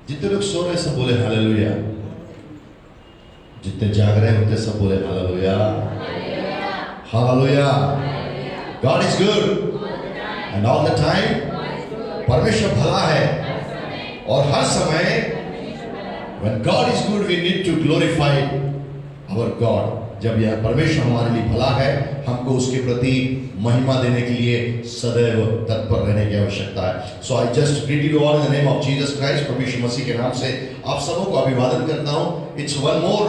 जितने लोग सो रहे सब बोले हालेलुया, जितने जाग रहे हैं उतने सब बोले hallelujah, hallelujah. God is good and all the time. परमेश्वर भला है और हर समय। When God is good, we need to glorify our God. जब यह परमेश्वर हमारे लिए भला है, हमको उसके प्रति महिमा देने के लिए सदैव तत्पर रहने की आवश्यकता है। So I just greet you all in the name of Jesus Christ. प्रभु यीशु मसीह के नाम से आप सबों को अभिवादन करता हूँ। It's one more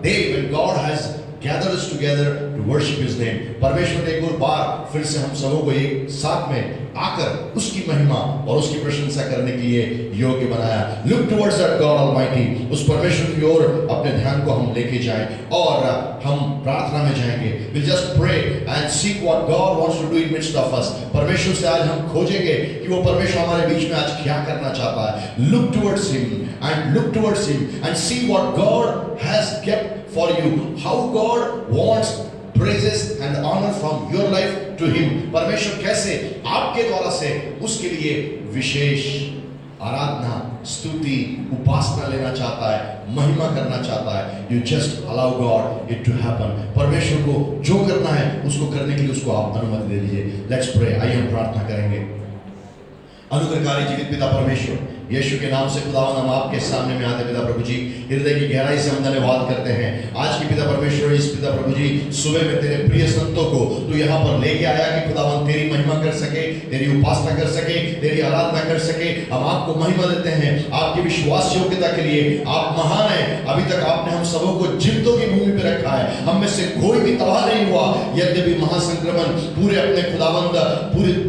day when God has gathered us together to worship His name. परमेश्वर ने एक और बार फिर से हम सबों को एक साथ में आकर उसकी महिमा और उसकी प्रशंसा करने के लिए योग्य बनाया। Look towards that God Almighty. उस परमेश्वर की ओर अपने ध्यान को हम लेके जाएं और हम प्रार्थना में जाएंगे। We'll just pray and seek what God wants to do in midst of us. परमेश्वर से आज हम खोजेंगे कि वो परमेश्वर हमारे बीच में आज क्या करना चाहता है। Look towards Him and see what God has kept for you. How God wants praises and honor from your life to Him. परमेश्वर कैसे आपके द्वारा से उसके लिए विशेष आराधना, स्तुति, उपासना लेना चाहता है, महिमा करना चाहता है। You just allow God it to happen. परमेश्वर को जो करना है उसको करने के लिए उसको आप अनुमति दे दीजिए। Let's pray. आइए हम प्रार्थना करेंगे। अनुग्रहकारी जीवित पिता परमेश्वर, यीशु के नाम से खुदावन हम आपके सामने में आते पिता प्रभु जी, हृदय की गहराई से हम धन्यवाद करते हैं आज की पिता परमेश्वर, इस पिता प्रभु जी सुबह में तेरे प्रिय संतों को तू यहाँ पर लेके आया कि खुदावन तेरी महिमा कर सके, तेरी उपासना कर सके, तेरी आराधना कर सके। हम आपको महिमा देते हैं आपकी विश्वास योग्यता के लिए। आप महान है। अभी तक आपने हम सबों को जीवितों की भूमि पे रखा है। हम में से कोई भी तबाह नहीं हुआ, यद्यपि महासंक्रमण पूरे अपने खुदावंद पूरी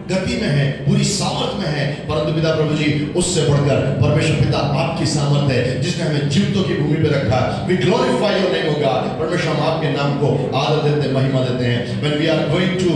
गति में है, पूरी सामर्थ में है, परंतु पिता प्रभु जी उससे बढ़कर परमेश्वर पिता आपकी सामर्थ है जिसने हमें जीवितों की भूमि पे रखा है। We glorify your name, O God. परमेश्वर हम आपके नाम को आदर देते, महिमा देते हैं। When we are going to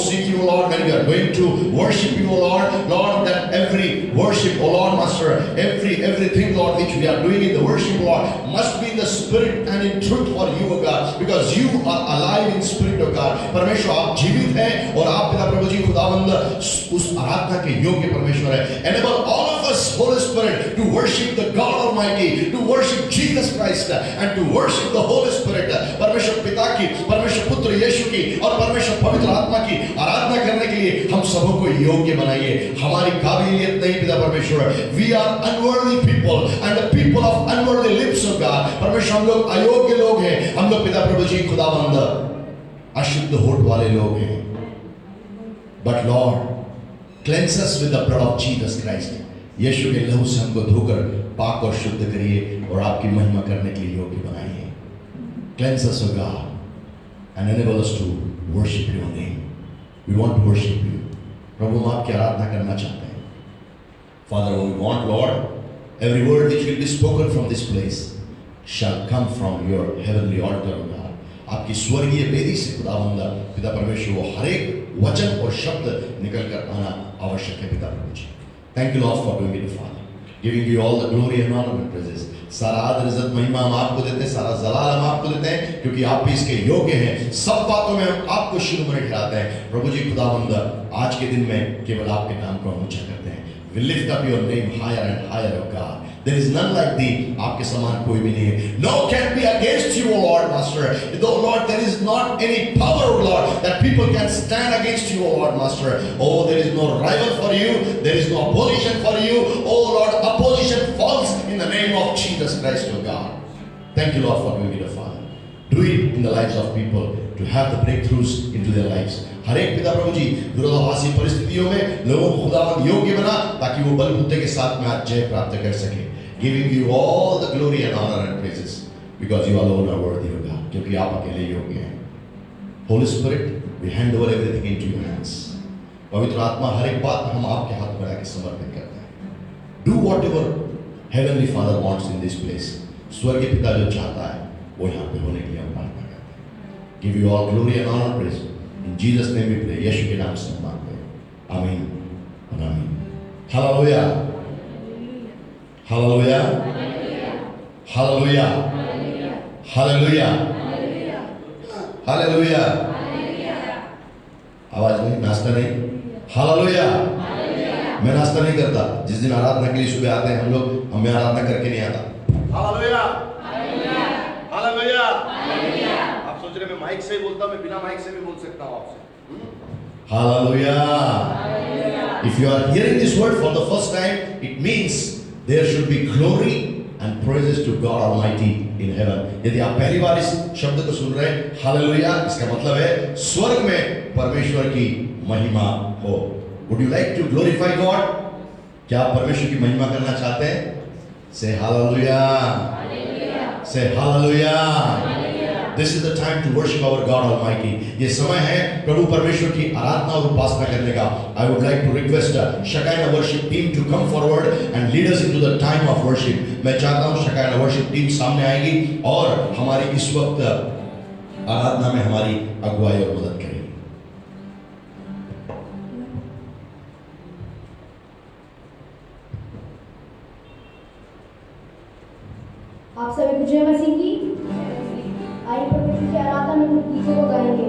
seek you, Lord, when we are going to worship you, Lord, that every worship, O Lord, Master, everything, Lord, which we are doing in the worship, Lord, must be in the spirit and in truth for you, O God, because you are alive in spirit, O God. परमेश्वर आप जीवित हैं और आप पिता प्रभु जी खुदावंद उस आराधना के योग्य परमेश्वर है। Enable all of us, Holy Spirit, to worship the God Almighty, to worship Jesus Christ and to worship the Holy Spirit. परमेश्वर पिता की, परमेश्वर पुत्र यीशु की और परमेश्वर पवित्र आत्मा की आराधना करने के लिए हम सबों को योग्य बनाइए। हमारी काबिलियत नहीं पिता परमेश्वर। We are unworthy people and the people of unworthy lips of God. परमेश्वर हम लोग अयोग्य लोग हैं। हम लोग पिता प्रभु जी खुदावंद अशुद्ध होठ वाले लोग हैं। But Lord, cleanse us with the blood of Jesus Christ. यीशु के लहू से हमको धोकर पाक और शुद्ध करिए और आपकी महिमा करने के लिए योग्य बनाइए। Cleanse us, O God, and enable us to worship your name. We want to worship you. प्रभु हम आपकी आराधना करना चाहते हैं। Father, we want, Lord, every word which will be spoken from this place shall come from your heavenly altar, O God. आपकी स्वर्गीय वेदी से खुदावंद पिता परमेश्वर वो हर एक वचन और शब्द निकल कर आना आवश्यक है पिता प्रभु जी। Thank you Lord for doing it father, giving you all the glory and honour and praises. सारा आदर इज्जत महिमा हम आपको देते हैं, सारा जलाल हम आपको देते हैं क्योंकि आप भी इसके योग्य हैं। सब बातों में हम आपको शिरोमणि ठहराते हैं प्रभु जी खुदावंद। आज के दिन में केवल आपके नाम को हम ऊंचा करते हैं। We lift up your name higher and higher, O God. There is none like thee. आपके समान कोई भी नहीं है। No can be against you, O Lord, Master. Though Lord, there is not any power, O Lord, that people can stand against you, O Lord, Master. Oh, there is no rival for you. There is no opposition for you. Oh Lord, opposition falls in the name of Jesus Christ, O God. Thank you, Lord, for doing it, Father. Do it in the lives of people to have the breakthroughs into their lives. हर एक पिता प्रभु जी विरोधाभासी परिस्थितियों में लोगों को खुदावंद योग्य बना ताकि वो बलबुद्धि के साथ में आज जय प्राप्त कर सके। Giving you all the glory and honor and praises because you alone are worthy, O God, क्योंकि आप अकेले योग्य हैं। Holy Spirit, we hand over everything into your hands. पवित्र आत्मा हर एक बात हम आपके हाथ में रख के समर्पित करते हैं। Do whatever Heavenly Father wants in this place. स्वर्गीय पिता जो चाहता है वो यहाँ पे होने के लिए हम प्रार्थना करते हैं। Give you all glory and honor and praise. In Jesus' name we pray. यीशु के नाम से मांगते हैं। आमीन और आमीन। Hallelujah, hallelujah, hallelujah, hallelujah, hallelujah. आवाज नहीं, नाश्ता नहीं। हालेलुया, मैं नाश्ता नहीं करता। जिस दिन आराधना के लिए सुबह आते हैं हम लोग, मैं आराधना करके नहीं आता। Hallelujah, hallelujah. आप सोच रहे मैं माइक से ही बोलता, मैं बिना माइक से भी बोल सकता हूँ आपसे। Hallelujah. If you are hearing this word for the first time, it means there should be glory and praises to God Almighty in heaven. यदि आप पहली बार इस शब्द को सुन रहे हैं, हालेलुया, इसका मतलब है स्वर्ग में परमेश्वर की महिमा हो। Would you like to glorify God? क्या आप परमेश्वर की महिमा करना चाहते हैं? Say hallelujah. Say hallelujah. This is the time to worship our God Almighty. ये समय है प्रभु परमेश्वर की आराधना और उपासना करने का। I would like to request Shekinah worship team to come forward and lead us into the time of worship. मैं चाहता हूँ Shekinah worship team सामने आएगी और हमारी इस वक्त आराधना में हमारी अगुवाई और मदद करेगी। आप सभी को जय मसीह की। आइए परमेश्वर की आराधना में कुछ गीतों को गाएंगे।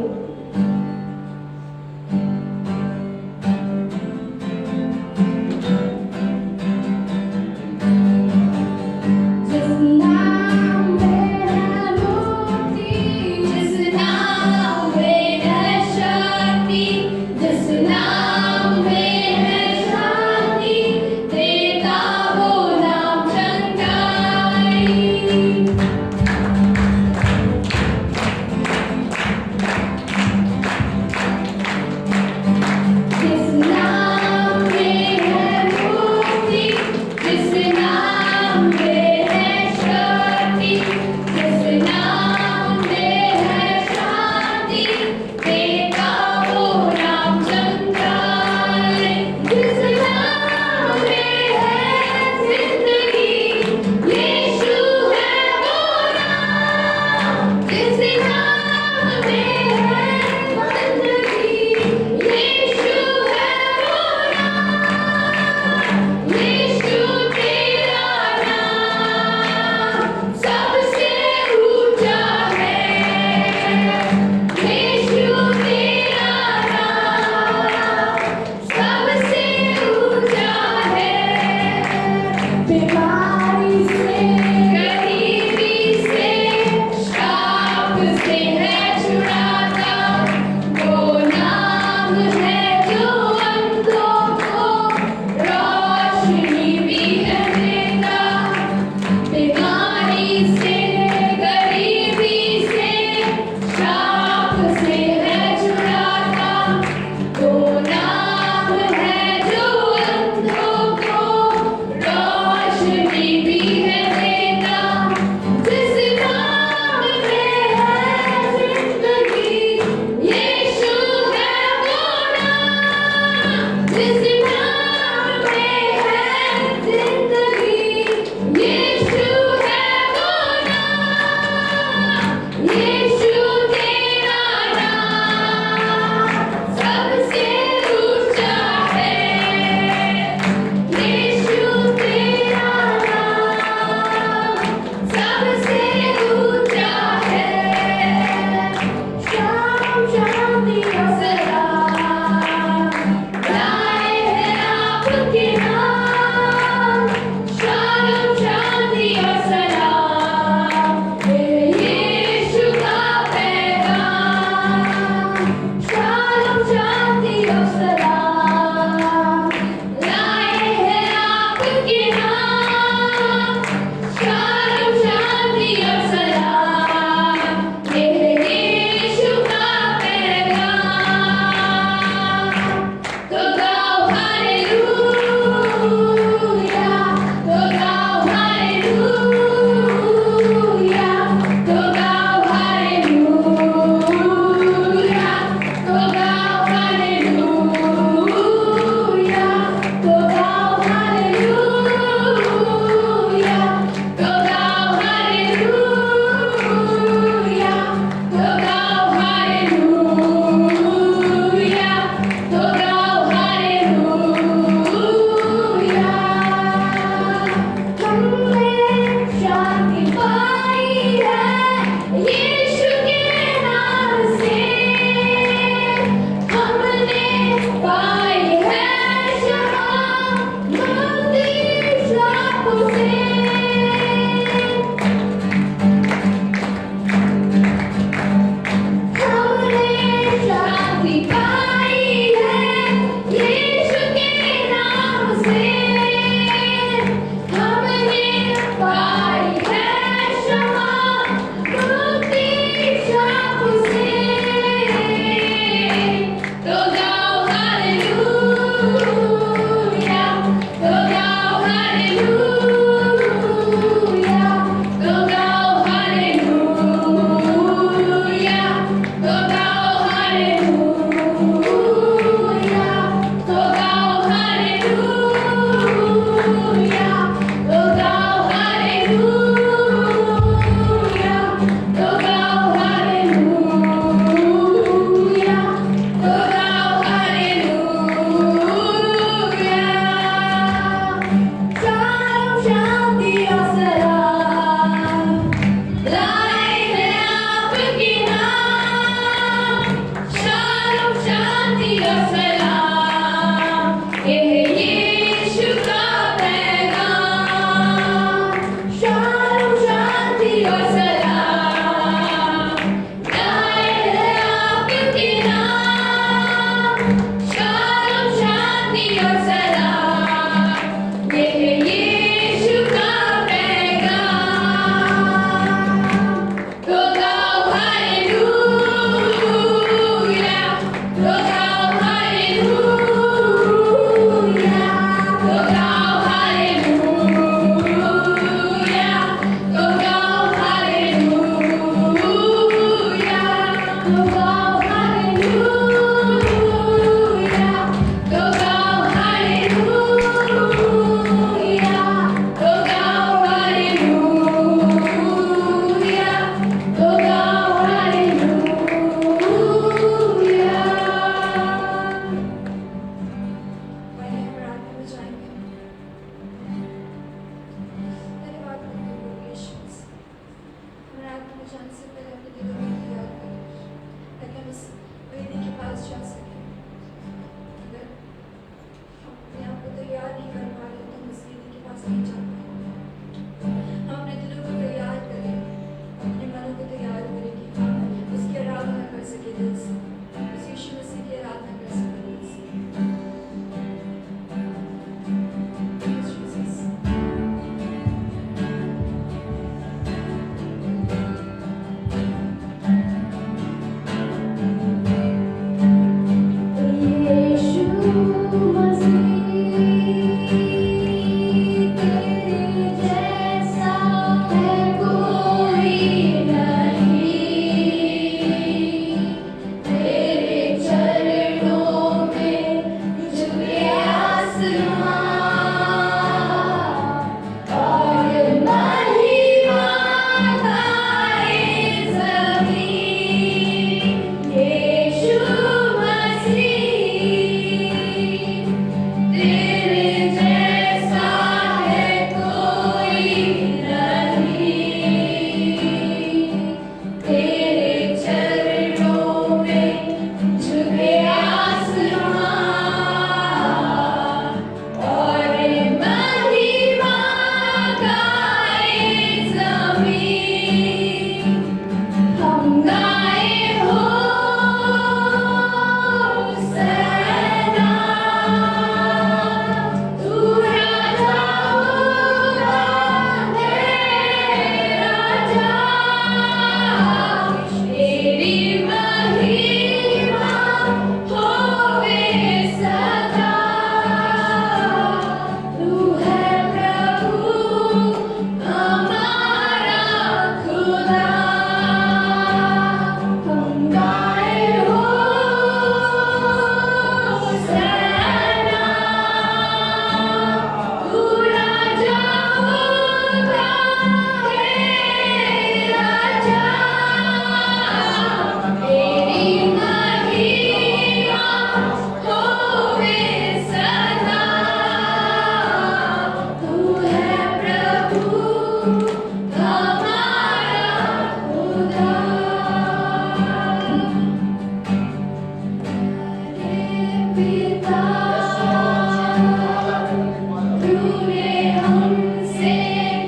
हमसे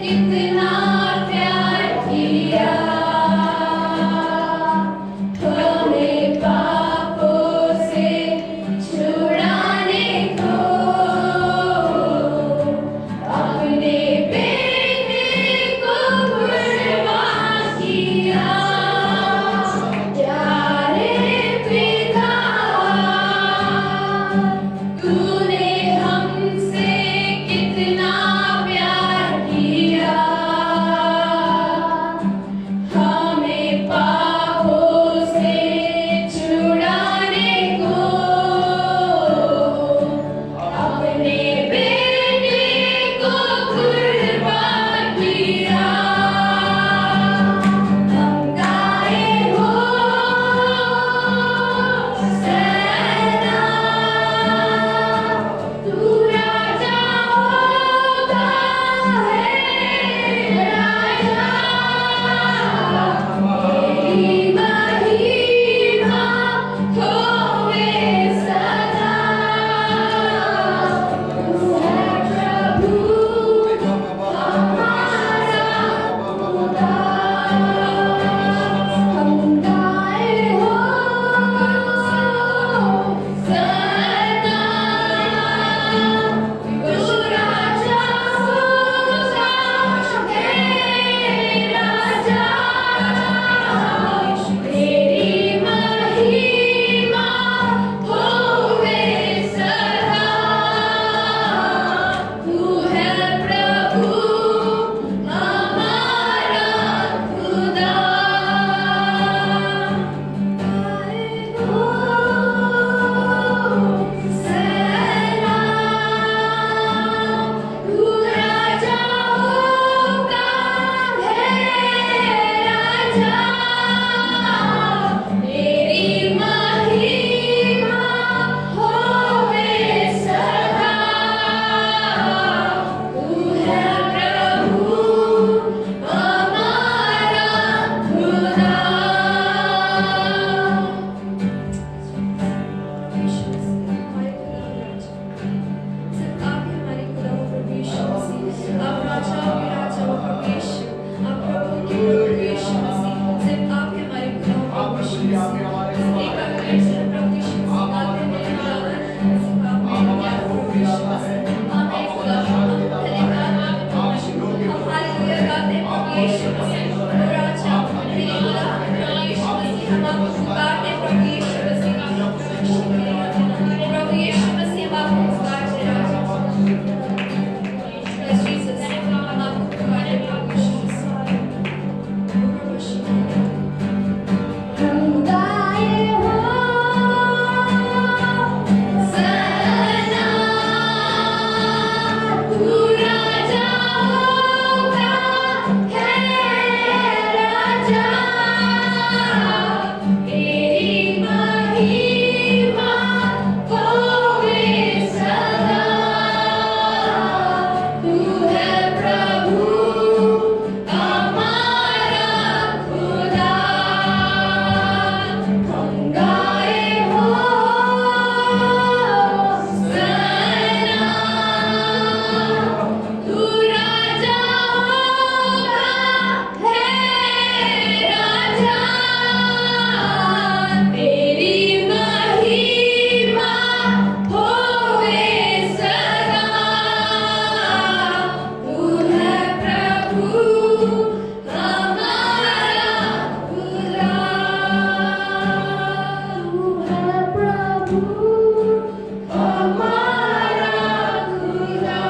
कितना प्यार किया, हमें पापों से छुड़ाने को अपने बेटे को कुर्बान किया। प्यारे पिता, तूने हमसे कितना प्यार किया, हमें पापों से छुड़ाने को अपने बेटे को कुर्बान किया। हम गाए हो सैना, तू राजा होता है राजा, तेरी महिमा होवे सदा। तू है प्रभु हमारा खुदा। हम गाए हो सदा, तू राजा होता है राजा, तेरी महिमा होवे सदा। तू है प्रभु हमारा खुदा। गाए हो सैना, तू राजा होता है राजा, तेरी महिमा होवे सदा। तू है प्रभु हमारा खुदा। सिर्फ आप ही हमारे खुदा हो प्रभु यीशु मसीह। आप राजाओं के राजा हो प्रभु यीशु, आप प्रभु के प्रभु यीशु मसीह। सिर्फ आप ही हमारे खुदा हो प्रभु यीशु मसीह। एक आखिरी सिर्फ प्रभु यीशु मसीह। आप हैं मेरे खुदा, सिर्फ आप मेरे प्यारे प्रभु यीशु मसीह। आप मेरे खुदा, हम धन्यवाद आपका प्रभु यीशु। हम हालेलुया गाते हैं प्रभु यीशु मसीह। ओ राजा मेरे खुदा प्रभु यीशु मसीह, हम आपको पुकारते हैं प्रभु यीशु मसीह। प्रभु यीशु मसीह, हम आपको पुकारते हैं राजा। Yes, Jesus, हम आपको पुकारते हैं प्रभु यीशु मसीह। हम गाए हो सैना, तू राजा होता है राजा, तेरी महिमा होवे सदा। तू है प्रभु हमारा खुदा। हम गाए हो सैना, तू राजा होता है राजा, तेरी महिमा होवे सदा। तू है प्रभु हमारा खुदा। तू है प्रभु हमारा खुदा।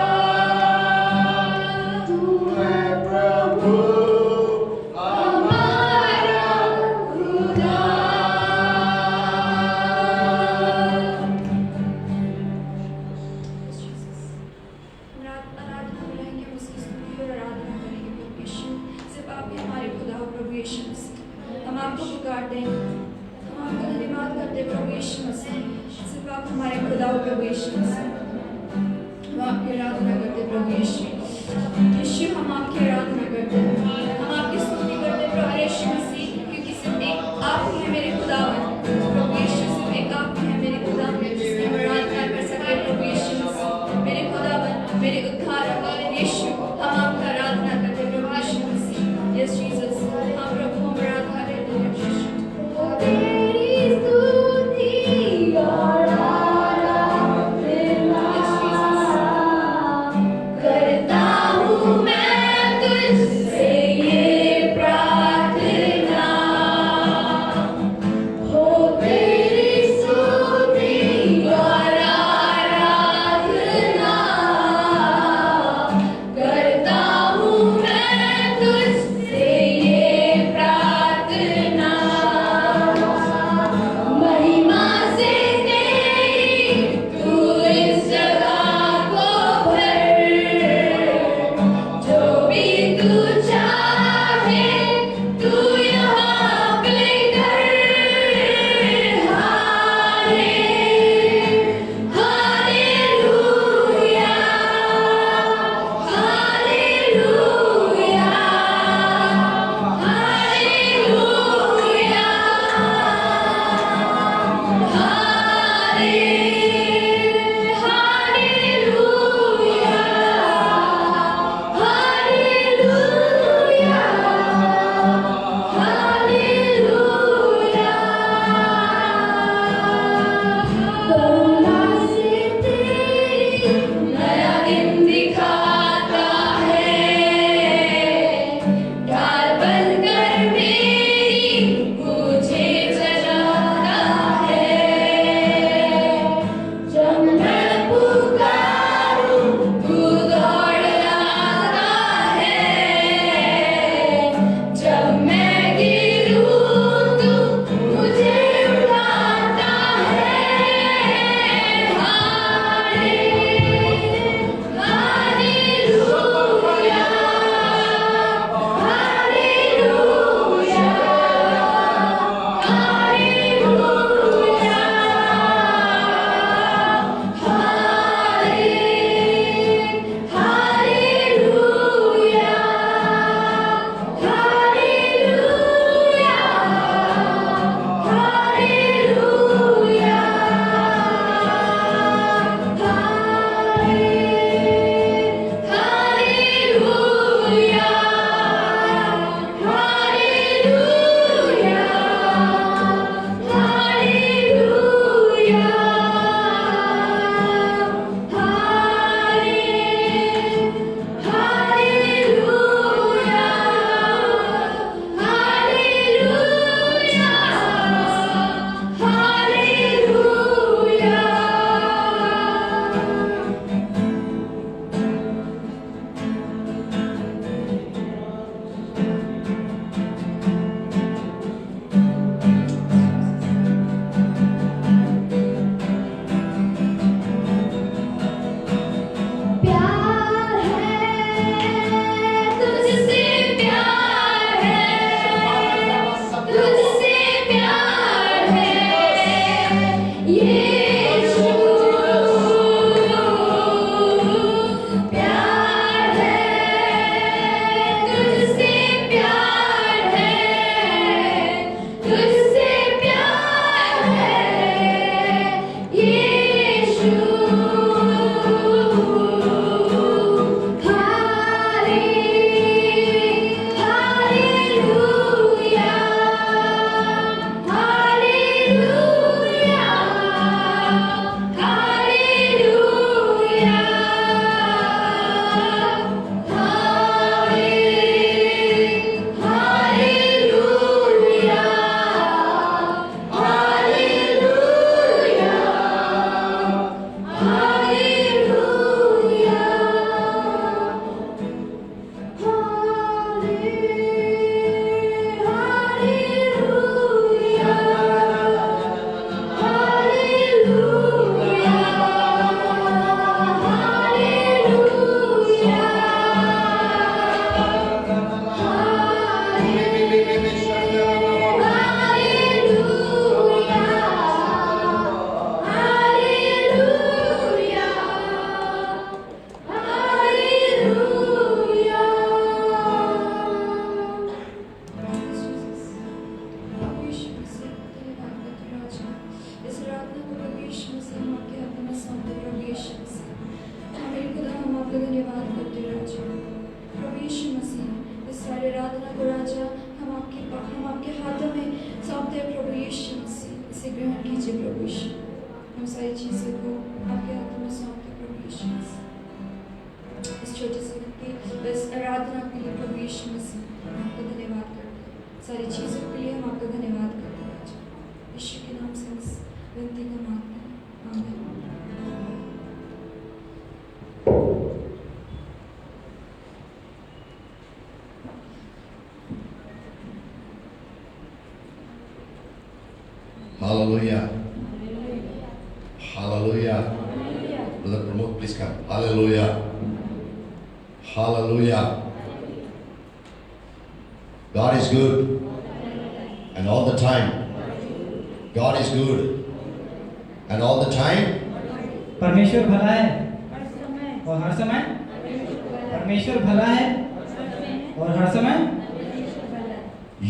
तू है प्रभु हमारा खुदा। आराधना करेंगे, उसकी स्तुति और आराधना करेंगे प्रभु यीशु। सिर्फ आप ही हमारे खुदा हो प्रभु यीशु मसीह। हम आपको पुकारते हैं, हम आपका धन्यवाद करते हैं प्रभु यीशु मसीह। सिर्फ आप हमारे खुदा हो प्रभु यीशु मसीह। हम आपकी आराधना करते हैं प्रभु यीशु। यीशु, हम आपकी आराधना करते हैं, हम आपकी स्तुति करते हैं प्रभु यीशु मसीह, क्योंकि सिर्फ एक आप ही है मेरे खुदावन प्रभु यीशु। सिर्फ एक आप ही है मेरे खुदावन, जिसकी हम आराधना कर सके प्रभु यीशु मसीह। मेरे खुदावन, मेरे उद्धारक, इसे ग्रहण कीजिए प्रभु यीशु। हम सारी चीज़ों को आपके हाथों में सौंपते हैं प्रभु यीशु मसीह। इस छोटे से बस आराधना के लिए प्रभु यीशु मसीह हम आपका धन्यवाद करते हैं। सारी चीज़ों के लिए हम आपका धन्यवाद करते हैं। यीशु के नाम से इस विनती को मांगते हैं। आमीन। Hallelujah. Hallelujah. Brother Pramod, please come. Hallelujah. Hallelujah. God is good. And all the time. God is good. And all the time. परमेश्वर भला है और हर समय परमेश्वर भला है और हर समय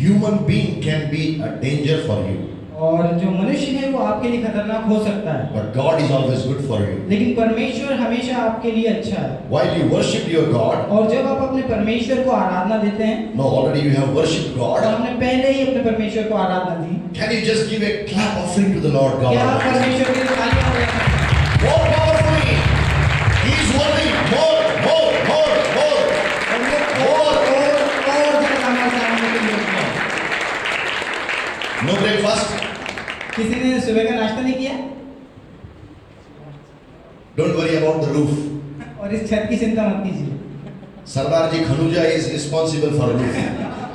Human being can be a danger for you. और जो मनुष्य है वो आपके लिए खतरनाक हो सकता है, But God is always good for you. लेकिन परमेश्वर हमेशा आपके लिए अच्छा है। While you worship your God, और जब आप अपने परमेश्वर को आराधना देते हैं, no, already you have worshipped और God. हमने पहले ही अपने परमेश्वर को आराधना दी, Can you just give a clap offering to the Lord God? क्या आप परमेश्वर के लिए तालियां बजाएं? More powerfully. He is worthy. More. और ज़्यादा हमारे सामने के लिए होता है। No breakfast. किसी ने सुबह का नाश्ता नहीं किया? Don't worry about the roof. और इस छत की चिंता मत कीजिए। Sardar Ji Khanuja is responsible for roof.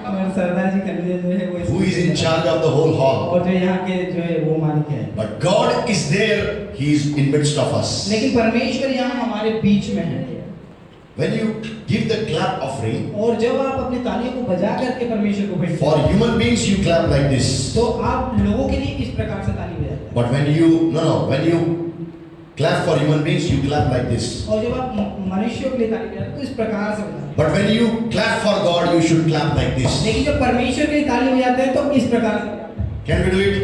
और सरदार जी कन्हैया जो है वो Who is in charge of the whole hall. और जो यहाँ के जो है वो मालिक है। But God is there. He is in midst of us. लेकिन परमेश्वर यहाँ हमारे बीच में है। When you give the clap offering, और जब आप अपनी तालियों को बजा करके परमेश्वर को भेंटते for हैं, human beings you clap like this. तो आप लोगों के लिए इस प्रकार से ताली बजाते हैं। But when you clap for human beings, you clap like this. और जब आप मनुष्यों के लिए ताली बजाते हैं तो इस प्रकार से बजाते हैं। But when you clap for God, you should clap like this. लेकिन जब परमेश्वर के लिए ताली बजाते हैं तो इस प्रकार से बजाते हैं। Can we do it?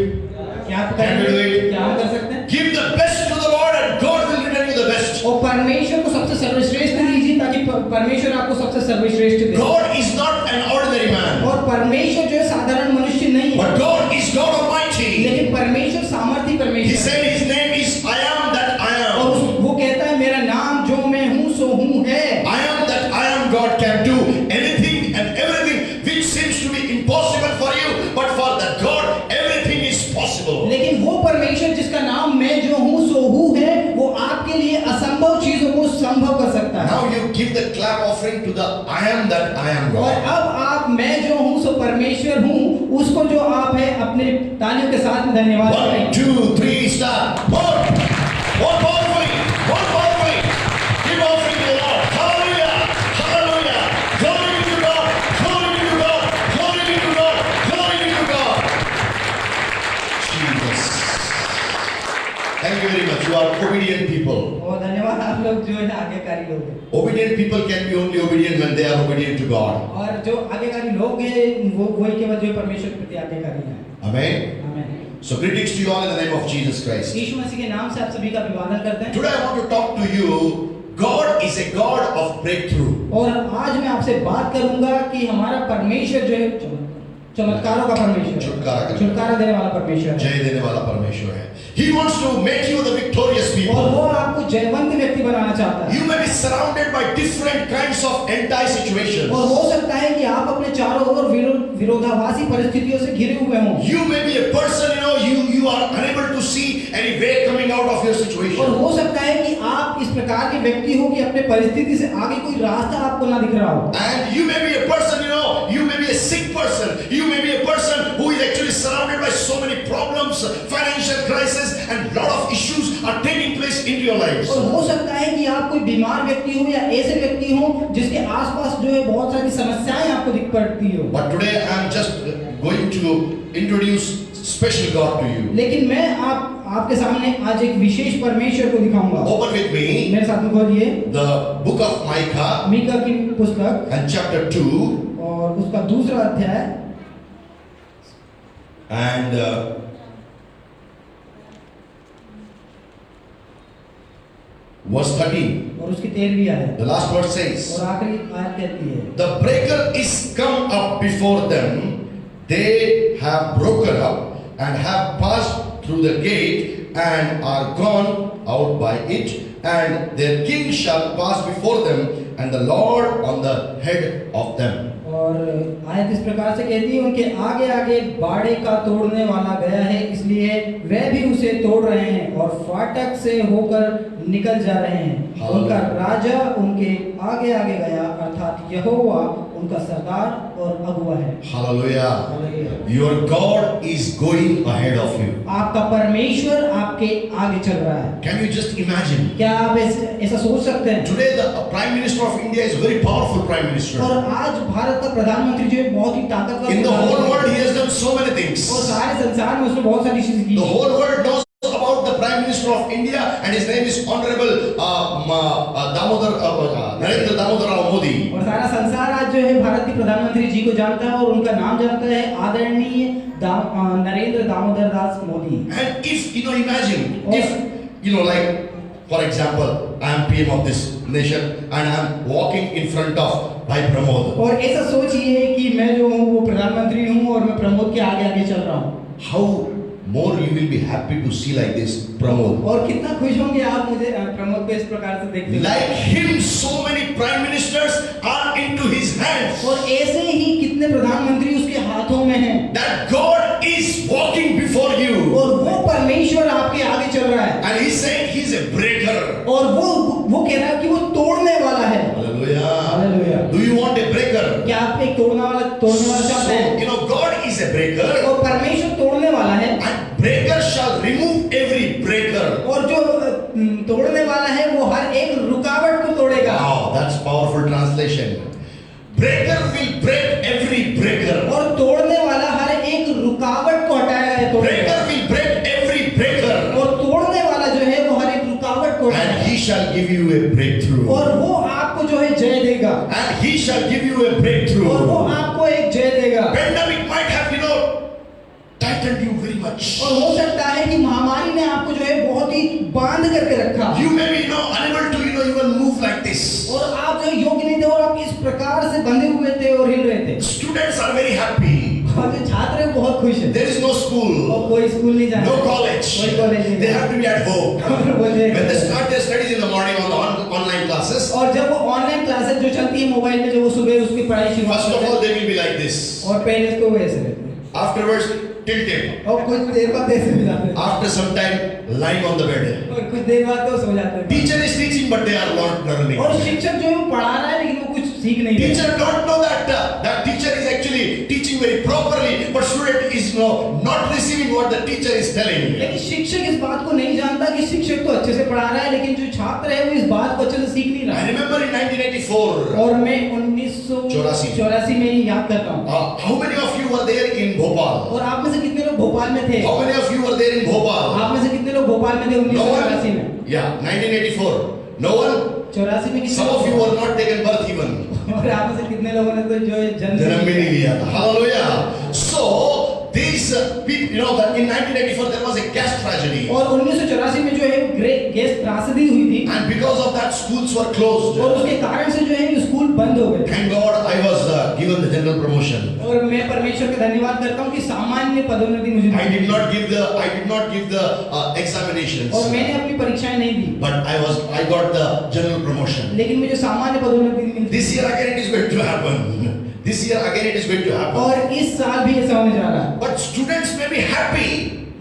क्या आप Can we do it? क्या हम कर सकते हैं? Give the best to the Lord and God will return you the best. और परमेश्वर को सबसे सर्वश्रेष्ठ दीजिए ताकि परमेश्वर आपको सबसे सर्वश्रेष्ठ दे। God is not an ordinary man, और परमेश्वर जो है साधारण मनुष्य नहीं है, but God is God Almighty. लेकिन परमेश्वर सामर्थी He परमेश्वर है। said His name is I am that I और am. वो कहता है मेरा नाम जो मैं हूँ सो हूँ है। I am that I am. God can do anything and everything which seems to be impossible for you, but for that God everything is possible. लेकिन वो परमेश्वर जिसका नाम मैं जो हूँ सो हूँ है, वो आपके लिए असंभव चीजों को संभव कर सकता है। Now you give the clap offering to the I am that I am और God. अब आप मैं जो हूँ सो परमेश्वर हूँ, उसको जो आप है अपने तालियों के साथ में धन्यवाद 1, करें। 2, 3, start. More powerfully. Give offering to the Lord. Hallelujah. Hallelujah. Glory be to God. Glory be to God. Glory be to God. Glory be to God. Jesus. Thank you very much. You are obedient people. और धन्यवाद, आप लोग जो है आज्ञाकारी लोग हैं। Obedient people can be only obedient when they are obedient to God. और जो आज्ञाकारी लोग हैं वो वही केवल जो है परमेश्वर के प्रति आज्ञाकारी हैं। Amen. आमीन। So greetings to you all in the name of Jesus Christ. यीशु मसीह के नाम से आप सभी का अभिवादन करते हैं। Today I want to talk to you. God is a God of breakthrough. और आज मैं आपसे बात करूंगा कि हमारा परमेश्वर जो है चमत्कारों का परमेश्वर है, छुटकारा देने वाला परमेश्वर है। जय देने वाला परमेश्वर है। He wants to make you the victorious और people. वो आपको जयवंत व्यक्ति बनाना चाहता है। You may be surrounded by different kinds of anti-situations. और हो सकता है कि आप अपने चारों ओर विरोधाभासी परिस्थितियों से घिरे हुए हों। You may be a person, you are unable to see any way coming out of your और situation. हो सकता है कि आप इस प्रकार के व्यक्ति हो कि अपने परिस्थिति से आगे कोई रास्ता आपको ना दिख रहा हो। And you may be a person, you may be a sick person. You may be a person who is actually surrounded by so many problems, financial crisis, and lot of issues are taking place into your lives. और हो सकता है कि आप कोई बीमार व्यक्ति हो या ऐसे व्यक्ति हो जिसके आसपास जो है बहुत सारी समस्याएं आपको दिख पड़ती हो। But today I am just going to introduce special God to you. लेकिन मैं आपके सामने आज एक विशेष परमेश्वर को दिखाऊंगा। Open with me मेरे साथ में खोलिए the book of Micah Mika की पुस्तक and chapter 2 और उसका दूसरा अध्याय and verse 13. और उसकी 13वीं आयत The last verse says, और आखिरी आयत कहती है, the breaker is come up before them, they have broken up and have passed through the gate and are gone out by it, and their king shall pass before them, and the Lord on the head of them. और आयत इस प्रकार से कहती है, उनके आगे आगे बाड़े का तोड़ने वाला गया है, इसलिए वे भी उसे तोड़ रहे हैं और फाटक से होकर निकल जा रहे हैं। उनका राजा उनके आगे आगे गया, अर्थात यहोवा उनका सरदार और अगुआ है। Hallelujah. Your God is going ahead of you. आपका परमेश्वर आपके आगे चल रहा है। Can you just imagine? क्या आप ऐसा सोच सकते हैं? Today the Prime Minister of India is a very powerful Prime Minister. और आज भारत का प्रधानमंत्री जो है बहुत ही ताकतवर। In the whole world he has done so many things. और सारे संसार में उसने बहुत सारी चीजें की। The whole world knows about the Prime Minister of India, and his name is Honorable Narendra Damodar Rao Modi. और सारा संसार आज जो है भारत के प्रधानमंत्री जी को जानता है और उनका नाम जानता है, आदरणीय Narendra Damodar Das Modi. And if imagine if like for example I am PM of this nation and I am walking in front of Bhai Pramod. और ऐसा सोचिए कि मैं जो हूँ वो प्रधानमंत्री हूँ और मैं प्रमोद के आगे आगे चल रहा हूँ। How more you will be happy to see like this Pramod. और कितना खुश होंगे आप मुझे प्रमोद को इस प्रकार से देखते हैं। Like him, so many prime ministers are into his hands. और ऐसे ही कितने प्रधानमंत्री उसके हाथों में हैं। That God is walking before you. और वो परमेश्वर आपके आगे चल रहा है। And he said he's a breaker. और वो कह रहा है कि वो तोड़ने वाला है। Hallelujah. Hallelujah. Do you want a breaker? क्या आप एक तोड़ने वाला चाहते हैं? God is a breaker. और परमेश्वर तोड़ने वाला है। And breaker shall remove every breaker. और जो तोड़ने वाला है वो हर एक रुकावट को तोड़ेगा। Wow, that's powerful translation. Breaker will break every breaker. और तोड़ने वाला हर एक रुकावट को हटाएगा। Breaker will break every breaker. और तोड़ने वाला जो है वो हर एक रुकावट को हटाएगा। And he shall give you a breakthrough. और वो आपको जो है जय देगा। And he shall give you a breakthrough. और वो आपको एक जय देगा। Pandemic might have tightened you very much. और हो सकता है कि महामारी ने आपको जो है बहुत ही बांध करके रखा। You may be unable to even move like this. और आप जो योग्य नहीं थे और आप इस प्रकार से बंधे हुए थे और हिल रहे थे। Students are very happy. और जो छात्र हैं बहुत खुश हैं। There is no school. और कोई स्कूल नहीं जाना। No college. कोई कॉलेज नहीं। They have to be at home. When they start their studies in the morning on the online classes. और जब वो ऑनलाइन क्लासेस जो चलती है मोबाइल में, जो वो सुबह उसकी पढ़ाई शुरू First of all they will be like this. और पहले तो वैसे रहते हैं। Afterwards tilted. और कुछ देर बाद ऐसे भी जाते हैं। After some time lying on the bed. और कुछ देर बाद तो सो जाते हैं। Teacher is teaching but they are not learning. और शिक्षक जो है वो पढ़ा रहा है लेकिन वो कुछ सीख नहीं रहा। Teacher don't know that teacher is actually teaching very properly, but student is not receiving what the teacher is telling. लेकिन शिक्षक इस बात को नहीं जानता कि शिक्षक तो अच्छे से पढ़ा रहा है लेकिन जो छात्र है वो इस बात को अच्छे से सीख नहीं रहा। I remember in 1984. और मैं 1984 में याद करता हूँ। How many of you were there in Bhopal? और आप में से कितने लोग भोपाल में थे? How many of you were there in Bhopal? आप में से कितने लोग भोपाल में थे 1984 में? Yeah, 1984. No one? 84 में Some of you were not taken birth even. और आप में से कितने लोगों ने तो जो है जन्म भी नहीं लिया था। Hallelujah. So these people, that in 1984 there was a gas tragedy. और 1984 में जो है गैस त्रासदी हुई थी। And because of that schools were closed. और उसके कारण से जो है स्कूल बंद हो गए। Thank God I was given the general promotion. और मैं परमेश्वर का धन्यवाद करता हूँ कि सामान्य पदोन्नति मुझे I did not give the examinations. और मैंने अपनी परीक्षाएं नहीं दी। But I got the general promotion. लेकिन मुझे सामान्य पदोन्नति मिली। This year again it is going to happen. This year again it is going to happen. और इस साल भी ऐसा होने जा रहा है। But students may be happy.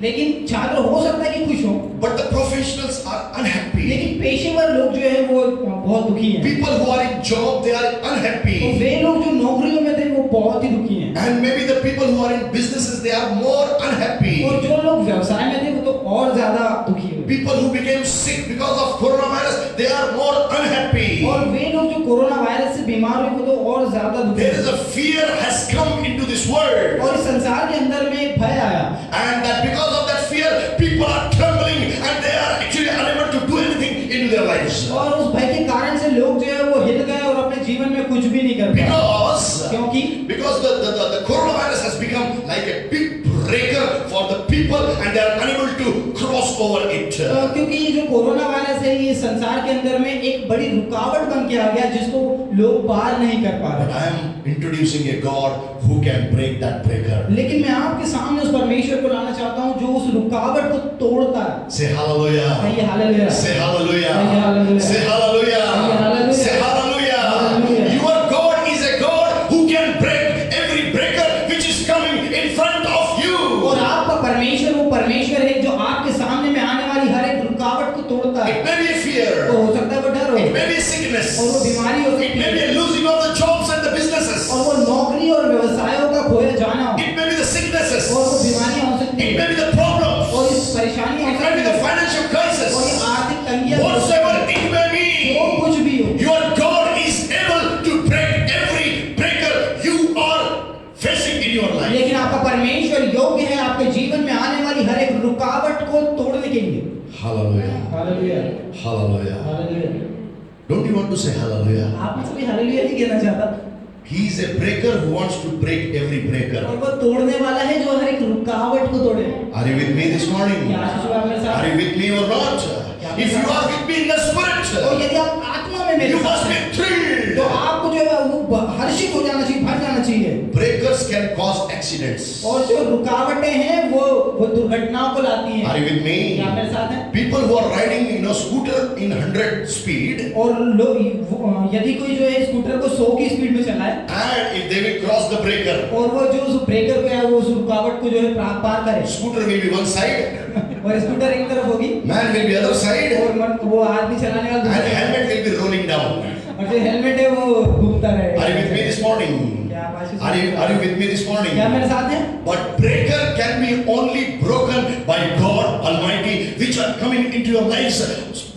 लेकिन छात्र हो सकता है कि खुश हो। But the professionals are unhappy. लेकिन पेशेवर लोग जो है वो बहुत दुखी हैं। People who are in job they are unhappy. तो वे लोग जो नौकरियों में थे वो बहुत ही दुखी हैं। And maybe the people who are in businesses they are more unhappy. और जो लोग व्यवसाय में थे वो तो और ज्यादा दुखी हैं। People who became sick because of coronavirus they are more unhappy. और वे लोग जो कोरोना वायरस से बीमार हुए वो तो और ज्यादा दुखी There हैं। is a fear has come into this world. और इस संसार के अंदर में एक भय आया। And that because of that fear people are trembling and they are actually unable to do anything in their lives. और उस भय के कारण से लोग जो है वो हिल गए और अपने जीवन में कुछ भी नहीं कर पाए। Because क्योंकि the coronavirus has become like a big breaker for the people and they are unable to cross over it. क्योंकि ये जो कोरोना वायरस है ये संसार के अंदर में एक बड़ी रुकावट बन के आ गया जिसको लोग पार नहीं कर पा But रहे। I am introducing a God who can break that breaker. लेकिन मैं आपके सामने उस परमेश्वर को लाना चाहता हूँ जो उस रुकावट को तोड़ता है। Say hallelujah. आइए हालेलुया। Say hallelujah. आइए हालेलुया। Say hallelujah. आइए hallelujah. Say hallelujah. Hallelujah. Your God is a God who can break every breaker which is coming in front of you. और आपका परमेश्वर वो परमेश्वर है जो आपके सामने में आने वाली हर एक रुकावट को तोड़ता है। It may be a fear. तो हो सकता है वो डर हो, It may be a sickness. और वो बीमारी हो It सकती may be है, a losing of the jobs and the businesses. और वो नौकरी और व्यवसायों का खोया जाना हो, It may be the sicknesses. और वो बीमारियां हो सकती It है, may be the problems. और इस परेशानियां It हो may be सकती the है, financial और ये crisis. आर्थिक तंगियां हो सकती Whatsoever है, it may be, वो कुछ भी हो, your God is able to break every breaker you are facing in your life. लेकिन आपका परमेश्वर योग्य है आपके जीवन में आने वाली हर एक रुकावट को तोड़ने के लिए। Hallelujah. Hallelujah, Hallelujah. Hallelujah. Don't you want to say hallelujah? आप मुझसे भी हालेलुया नहीं कहना चाहता? He is a breaker who wants to break every breaker. और वो तोड़ने वाला है जो हर एक रुकावट को तोड़े। Are you with me this morning? क्या आज सुबह आप मेरे साथ? Are you with me or not? If you are with me in the और spirit, यदि आप आत्मा में मेरे you साथ must हैं, be thrilled. तो आपको जो है वो हर्षित हो जाना चाहिए, भर जाना चाहिए। Breakers can cause accidents. और जो रुकावटें हैं वो दुर्घटनाओं को लाती हैं। Are you with me? क्या आप मेरे साथ हैं? People who are riding scooter in 100 speed, और यदि कोई जो है स्कूटर को 100 की स्पीड में चलाए and if they will cross the breaker, और वो जो उस ब्रेकर को है वो उस रुकावट को जो है पार करे, scooter will be one side, और स्कूटर एक तरफ होगी man will be other side, और वो आदमी चलाने वाला and दूसरी तरफ, helmet will be rolling down. और जो हेलमेट है वो घूमता रहेगा। Are you with me this morning? क्या आप आशीष Are you with me this morning? क्या मेरे साथ हैं? But breaker can be only broken by God Almighty, which are coming into your lives.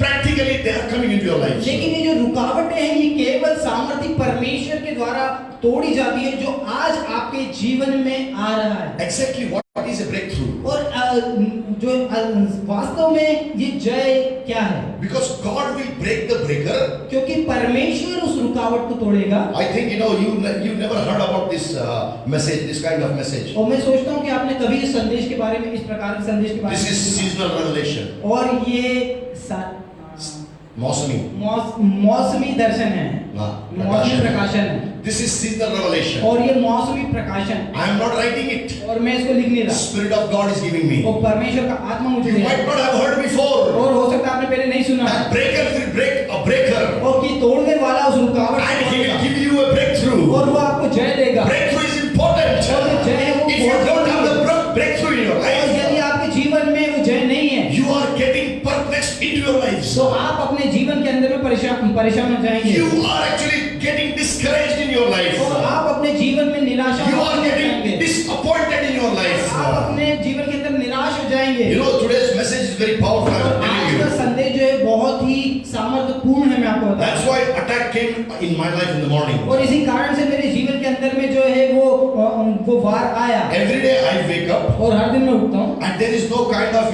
Practically, they are coming into your lives. लेकिन ये जो रुकावटें हैं ये केवल सामर्थ्य परमेश्वर के द्वारा तोड़ी जाती है जो आज आपके जीवन में आ रहा है। Exactly what is a breakthrough? और जो वास्तव में ये जय क्या है? Because God will break the breaker. क्योंकि परमेश्वर उस रुकावट को तोड़ेगा। I think you never heard about this message, this kind of message. और मैं सोचता हूँ कि आपने कभी इस संदेश के बारे में, इस प्रकार के संदेश के बारे This में is सुना। seasonal revelation. और ये Mosmi. मौसमी दर्शन है, हाँ, मौसमी प्रकाशन है, This is seasonal revelation. और ये मौसमी प्रकाशन, I am not writing it. और मैं इसको लिख नहीं रहा, Spirit of God is giving me. और परमेश्वर का आत्मा मुझे You दे might रहा है। not have heard before. और हो सकता है आपने पहले नहीं सुना, That breaker will break a breaker, और कि तोड़ने वाला उस रुकावट को and he will तोड़ेगा, give you a breakthrough. और वो आपको जय देगा। Breakthrough is important. और ये जय है वो If you बहुत don't have जरूरी the breakthrough in your है। और यदि life, आपके जीवन में वो जय नहीं है you are getting perplexed into your lives. तो आप अपने जीवन के अंदर में परेशान हो जाएंगे, You are actually getting discouraged in your life. और आप अपने जीवन में निराशा You हो are getting जाएंगे, disappointed in your life. आप अपने जीवन के अंदर निराश हो जाएंगे। You know, today's message is very powerful. और I'm आज telling का you. संदेश जो है बहुत ही सामर्थ्यपूर्ण है, मैं आपको बता That's why attack came in my life in the morning. और इसी कारण से मेरे जीवन के अंदर में जो है वो वार आया, Every day I wake up और हर दिन मैं उठता हूँ and there is no kind of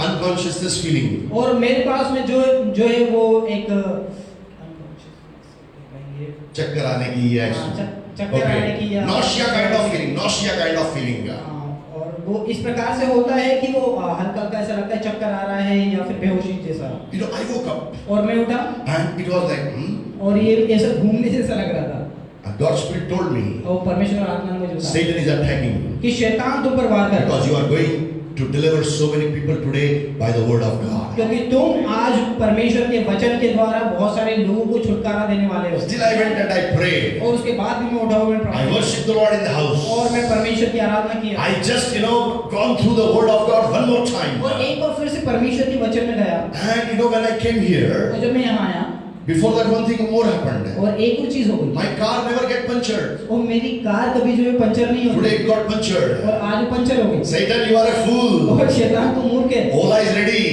unconsciousness feeling. और मेरे पास में जो है वो एक चक्कर आने की या चक्कर आने की या nausea kind of feeling. और वो इस प्रकार से होता है कि वो हल्का हल्का ऐसा लगता है चक्कर आ रहा है या फिर बेहोशी जैसा। You know, I woke up और मैं उठा and it was like, और ये ऐसा घूमने से ऐसा लग रहा था, and God's Spirit told me, और परमेश्वर आत्मा ने मुझे बताया Satan is attacking you कि शैतान तुम पर वार कर रहा है, because you are going to deliver so many people today by the word of God. क्योंकि तुम आज परमेश्वर के वचन के द्वारा बहुत सारे लोगों को छुटकारा देने वाले हो। Still I went and I prayed. और उसके बाद भी मैं उठा हुआ I worshiped the Lord in the house. और मैं परमेश्वर की आराधना किया, I just gone through the word of God one more time. और एक बार फिर से परमेश्वर के वचन में गया, And when I came here, और जब मैं यहाँ आया before that one thing more happened. और एक और चीज हो गई, My car never get punctured. और मेरी कार कभी जो है पंचर नहीं होती, Today it got punctured. और आज वो पंचर हो गई। Satan, you are a fool. और शैतान को मूर्ख है, Ola is ready.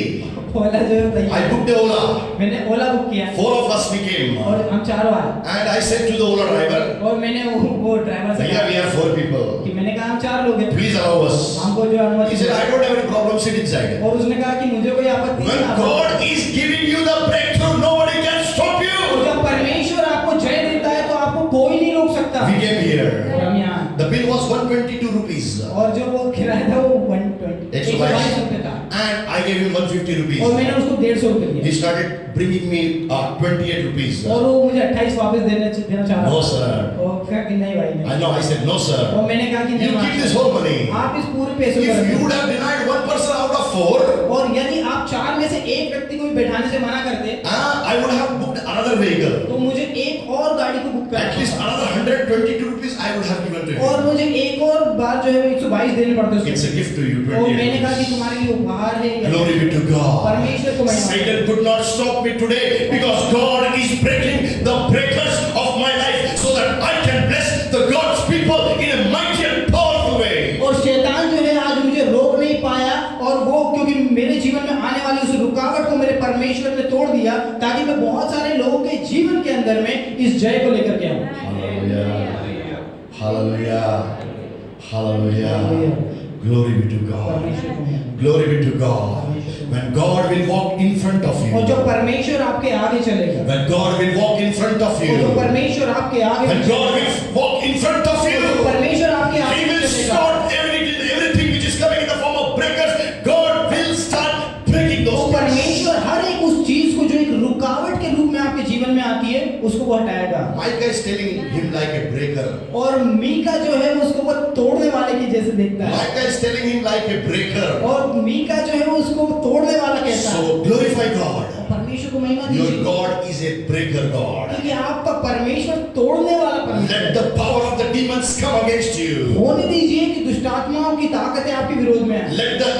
ओला जो है I तैयार। booked the Ola. मैंने ओला बुक किया 4 of us we came. और हम चारों आए, And I said to the Ola driver, और मैंने वो ड्राइवर से Bhaiya, we कहा are 4 people. कि मैंने कहा हम 4 लोग हैं, Please allow us. हमको जो He अनुमति said, दो। I don't have any problem, sit inside. और उसने कहा कि मुझे कोई आपत्ति When नहीं है। God is giving you the breakthrough, nobody can stop और you. जब परमेश्वर आपको जय देता है तो आपको कोई नहीं रोक सकता। We came here. और हम यहाँ, The bill was 122 rupees. और जो वो किराया था वो gave him 150 rupees. और मैंने उसको 150 रुपए He दिया started bringing me 28 rupees. और वो मुझे 28 वापस देना चाह रहा No, था। sir. और कहा कि नहीं भाई I नहीं। know. I said, no, sir. और मैंने कहा कि You नहीं keep master, this whole money. आप इस पूरे पैसे को If you रखें। would have denied one person out of 4, और यदि आप 4 में से एक व्यक्ति को भी बैठाने से मना करते I would have booked another vehicle. तो मुझे एक और गाड़ी को बुक At least करना another 122 rupees I would have given to और him. मुझे एक और बार जो है 122 देने पड़ते It's a उसको। gift to you. और 28 मैंने कहा कि rupees. तुम्हारे लिए उपहार है Glory be to God. परमेश्वर को महिमा। Satan could not stop me today because God is breaking the breakers of my life so that I can bless the God's people in a mighty and powerful way. और शैतान जो है आज मुझे रोक नहीं पाया और वो क्योंकि मेरे जीवन में आने वाली उस रुकावट को मेरे परमेश्वर ने तोड़ दिया ताकि मैं बहुत सारे लोगों के जीवन के अंदर में इस जय को लेकर के आऊं। Hallelujah. Hallelujah. Hallelujah. Glory be to God. परमेश्वर को महिमा। Glory be to God. When God will walk in front of और जो you. परमेश्वर आपके आगे चलेगा, When God will walk in front of और जो you. परमेश्वर आपके आगे When God will walk in front of जो you. परमेश्वर आपके He आगे will चलेगा, start everything which is coming in the form of breakers. God will start breaking तो those things. परमेश्वर हर एक उस चीज को जो एक रुकावट के रूप में आपके जीवन में आती है उसको वो हटाएगा। Micah is telling him like a breaker. और मीका जो है उसको वो तोड़ने वाले की जैसे देखता है Micah is telling him like a breaker. और मीका जो है उसको तोड़ने वाला कहता है। So glorify God. और परमेश्वर को महिमा Your दीजिए God is a breaker God. क्योंकि आपका परमेश्वर तोड़ने वाला परमेश्वर Let the power of the demons come against you. होने दीजिए कि दुष्ट आत्माओं की ताकतें आपके विरोध में आए। Let the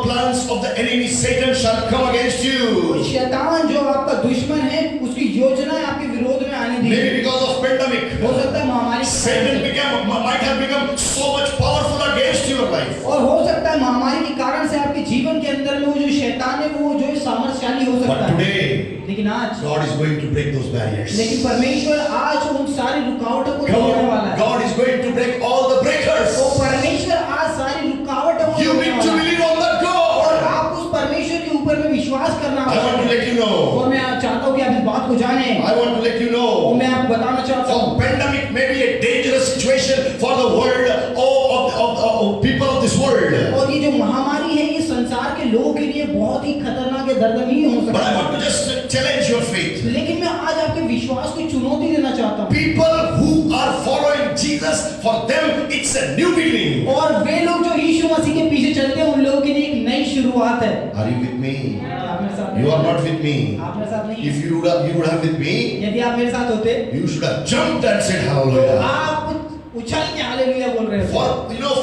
plans of the enemy Satan shall come against और you. शैतान जो आपका दुश्मन है उसकी योजनाएं आपके विरोध में आने Maybe दीजिए। because of pandemic, हो सकता है महामारी के Satan कारण might have become so much powerful against your life. से, और हो सकता है महामारी के कारण से आपके जीवन के अंदर में वो जो शैतान है वो जो है सामर्थ्यशाली हो सकता But है। today, लेकिन आज God is going to break those barriers. लेकिन परमेश्वर आज उन सारी रुकावटों को तोड़ने वाला है। God is going to break all the breakers. वो परमेश्वर आज सारी रुकावटों को You तोड़ने need to वाला है। believe on that और God. आप उस परमेश्वर के ऊपर में विश्वास करना I want to let you know. और मैं चाहता हूँ कि आप इस बात को जाने I want to let you और know. मैं आपको बताना चाहता So हूँ pandemic may be a dangerous situation for the world of people of this world. और ये जो महामारी है ये संसार के लोगों के लिए बहुत ही खतरनाक है, दर्दनीय हो But सकता I है। want to just challenge your faith. लेकिन मैं आज आपके विश्वास को चुनौती देना चाहता हूँ People who are following Jesus, for them it's a new beginning. और वे लोग जो यीशु मसीह के पीछे चलते हैं उन लोगों के लिए एक नई शुरुआत है। Are you with me? आप मेरे साथ You are not with me. आप मेरे साथ नहीं If हैं। you would have with me, यदि आप मेरे साथ होते you should have jumped and said तो hallelujah. आप उछल के हालेलुया बोल रहे हो।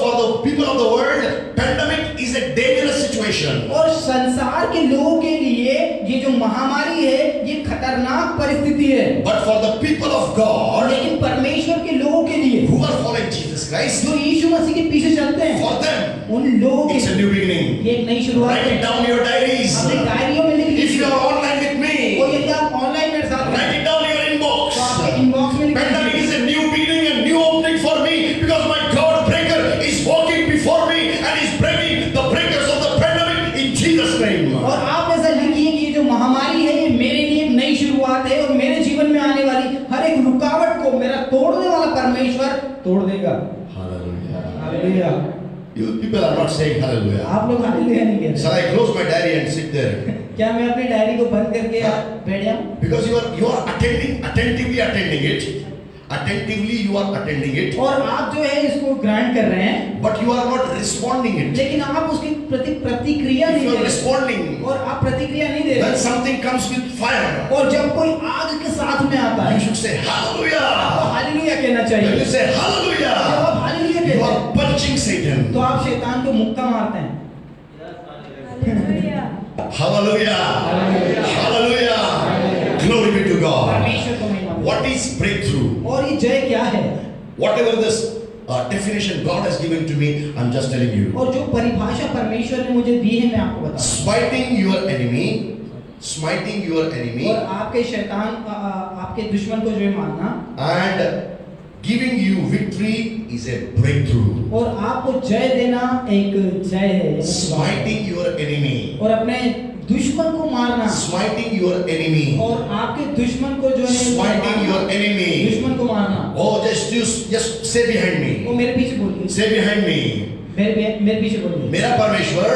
For the people of the world, pandemic is a dangerous situation. और संसार के लोगों के लिए ये जो महामारी है ये खतरनाक परिस्थिति है, But for the people of God लेकिन परमेश्वर के लोगों के लिए who are following Jesus Christ, जो यीशु मसीह के पीछे चलते हैं for them उन लोगों के it's a new beginning. ये एक नई शुरुआत Write है। it down in your diaries. अपने डायरियों में लिख If you लीजिए are online with और me, यदि आप ऑनलाइन मेरे साथ हैं write it down in your inbox. तो आपके इनबॉक्स में लिख Pandemic लीजिए। is a new beginning, a new opening for me because my God breaker is walking before me and is breaking the breakers of the pandemic in Jesus' name. और आप ऐसा लिखिए कि ये जो महामारी है ये मेरे लिए एक नई शुरुआत है और मेरे जीवन में आने वाली हर एक रुकावट को मेरा तोड़ने वाला परमेश्वर तोड़ देगा। Hallelujah. Hallelujah. You people are not saying hallelujah. आप लोग हालेलुया नहीं कह Shall रहे। I close my diary and sit there? क्या मैं अपनी डायरी को बंद करके बैठ जाऊं? Because you are attentively attending it. Attentively you are attending it. और आप जो है इसको ग्रांट कर रहे हैं But you are not responding it. लेकिन आप उसकी प्रतिक्रिया If नहीं you दे are रहे responding, और आप प्रतिक्रिया नहीं दे then रहे something comes with fire. और जब कोई आग के साथ में आता You है should say तो hallelujah. हालेलुया कहना When चाहिए। you say जब hallelujah, आप हालेलुया you कहते हैं are punching Satan. तो आप शैतान को मुक्का मारते हैं। Hallelujah. Hallelujah. Hallelujah. Glory be to God. परमेश्वर को महिमा दे। What is breakthrough? और ये जय क्या है? Whatever this definition God has given to me, I'm just telling you. और जो परिभाषा परमेश्वर ने मुझे दी है मैं आपको बता Smiting your enemy, smiting your enemy, और आपके शैतान आपके दुश्मन को जो है मारना and giving you victory is a breakthrough. और आपको जय देना एक जय है। Smiting your enemy, और अपने दुश्मन को मारना smiting your enemy, और आपके दुश्मन को जो है smiting your enemy. दुश्मन को मारना। Oh, just say behind वो me. मेरे पीछे बोलिए, Say behind me. मेरे पीछे बोलिए। मेरा परमेश्वर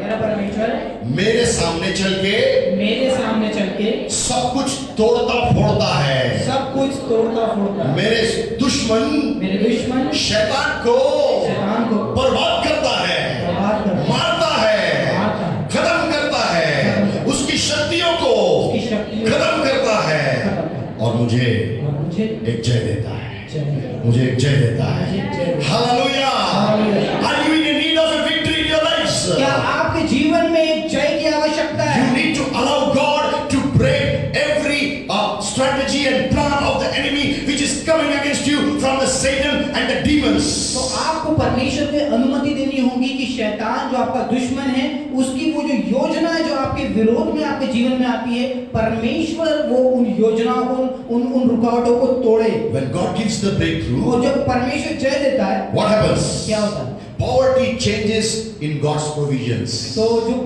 मेरा परमेश्वर मेरे सामने चल के मेरे सामने चल के सब कुछ तोड़ता फोड़ता है। सब कुछ तोड़ता फोड़ता है। मेरे दुश्मन मेरे दुश्मन शैतान को शैतान को बर्बाद करता है, बर्बाद करता है, मारता है, मारता है, खत्म करता है, उसकी शक्तियों को उसकी शक्तियों को खत्म करता है खत्म करता है। और मुझे और मुझे एक जय देता है, जय मुझे एक जय देता है। मुझे एक जय देता है। Hallelujah. Hallelujah. Are you in need of a victory in your lives? क्या आपके जीवन में एक जय की आवश्यकता You है? need to allow God to break every strategy and plan of the enemy which is coming against you from the Satan and the demons. तो आपको परमेश्वर को अनुमति देनी होगी कि शैतान जो आपका दुश्मन है उसकी वो जो योजना है जो आपके विरोध में आपके जीवन में आती है, परमेश्वर वो उन योजनाओं को उन रुकावटों को तोड़े। When God gives the breakthrough, और जब परमेश्वर जय देता है what happens? क्या होता है? Poverty changes in God's provisions. तो जो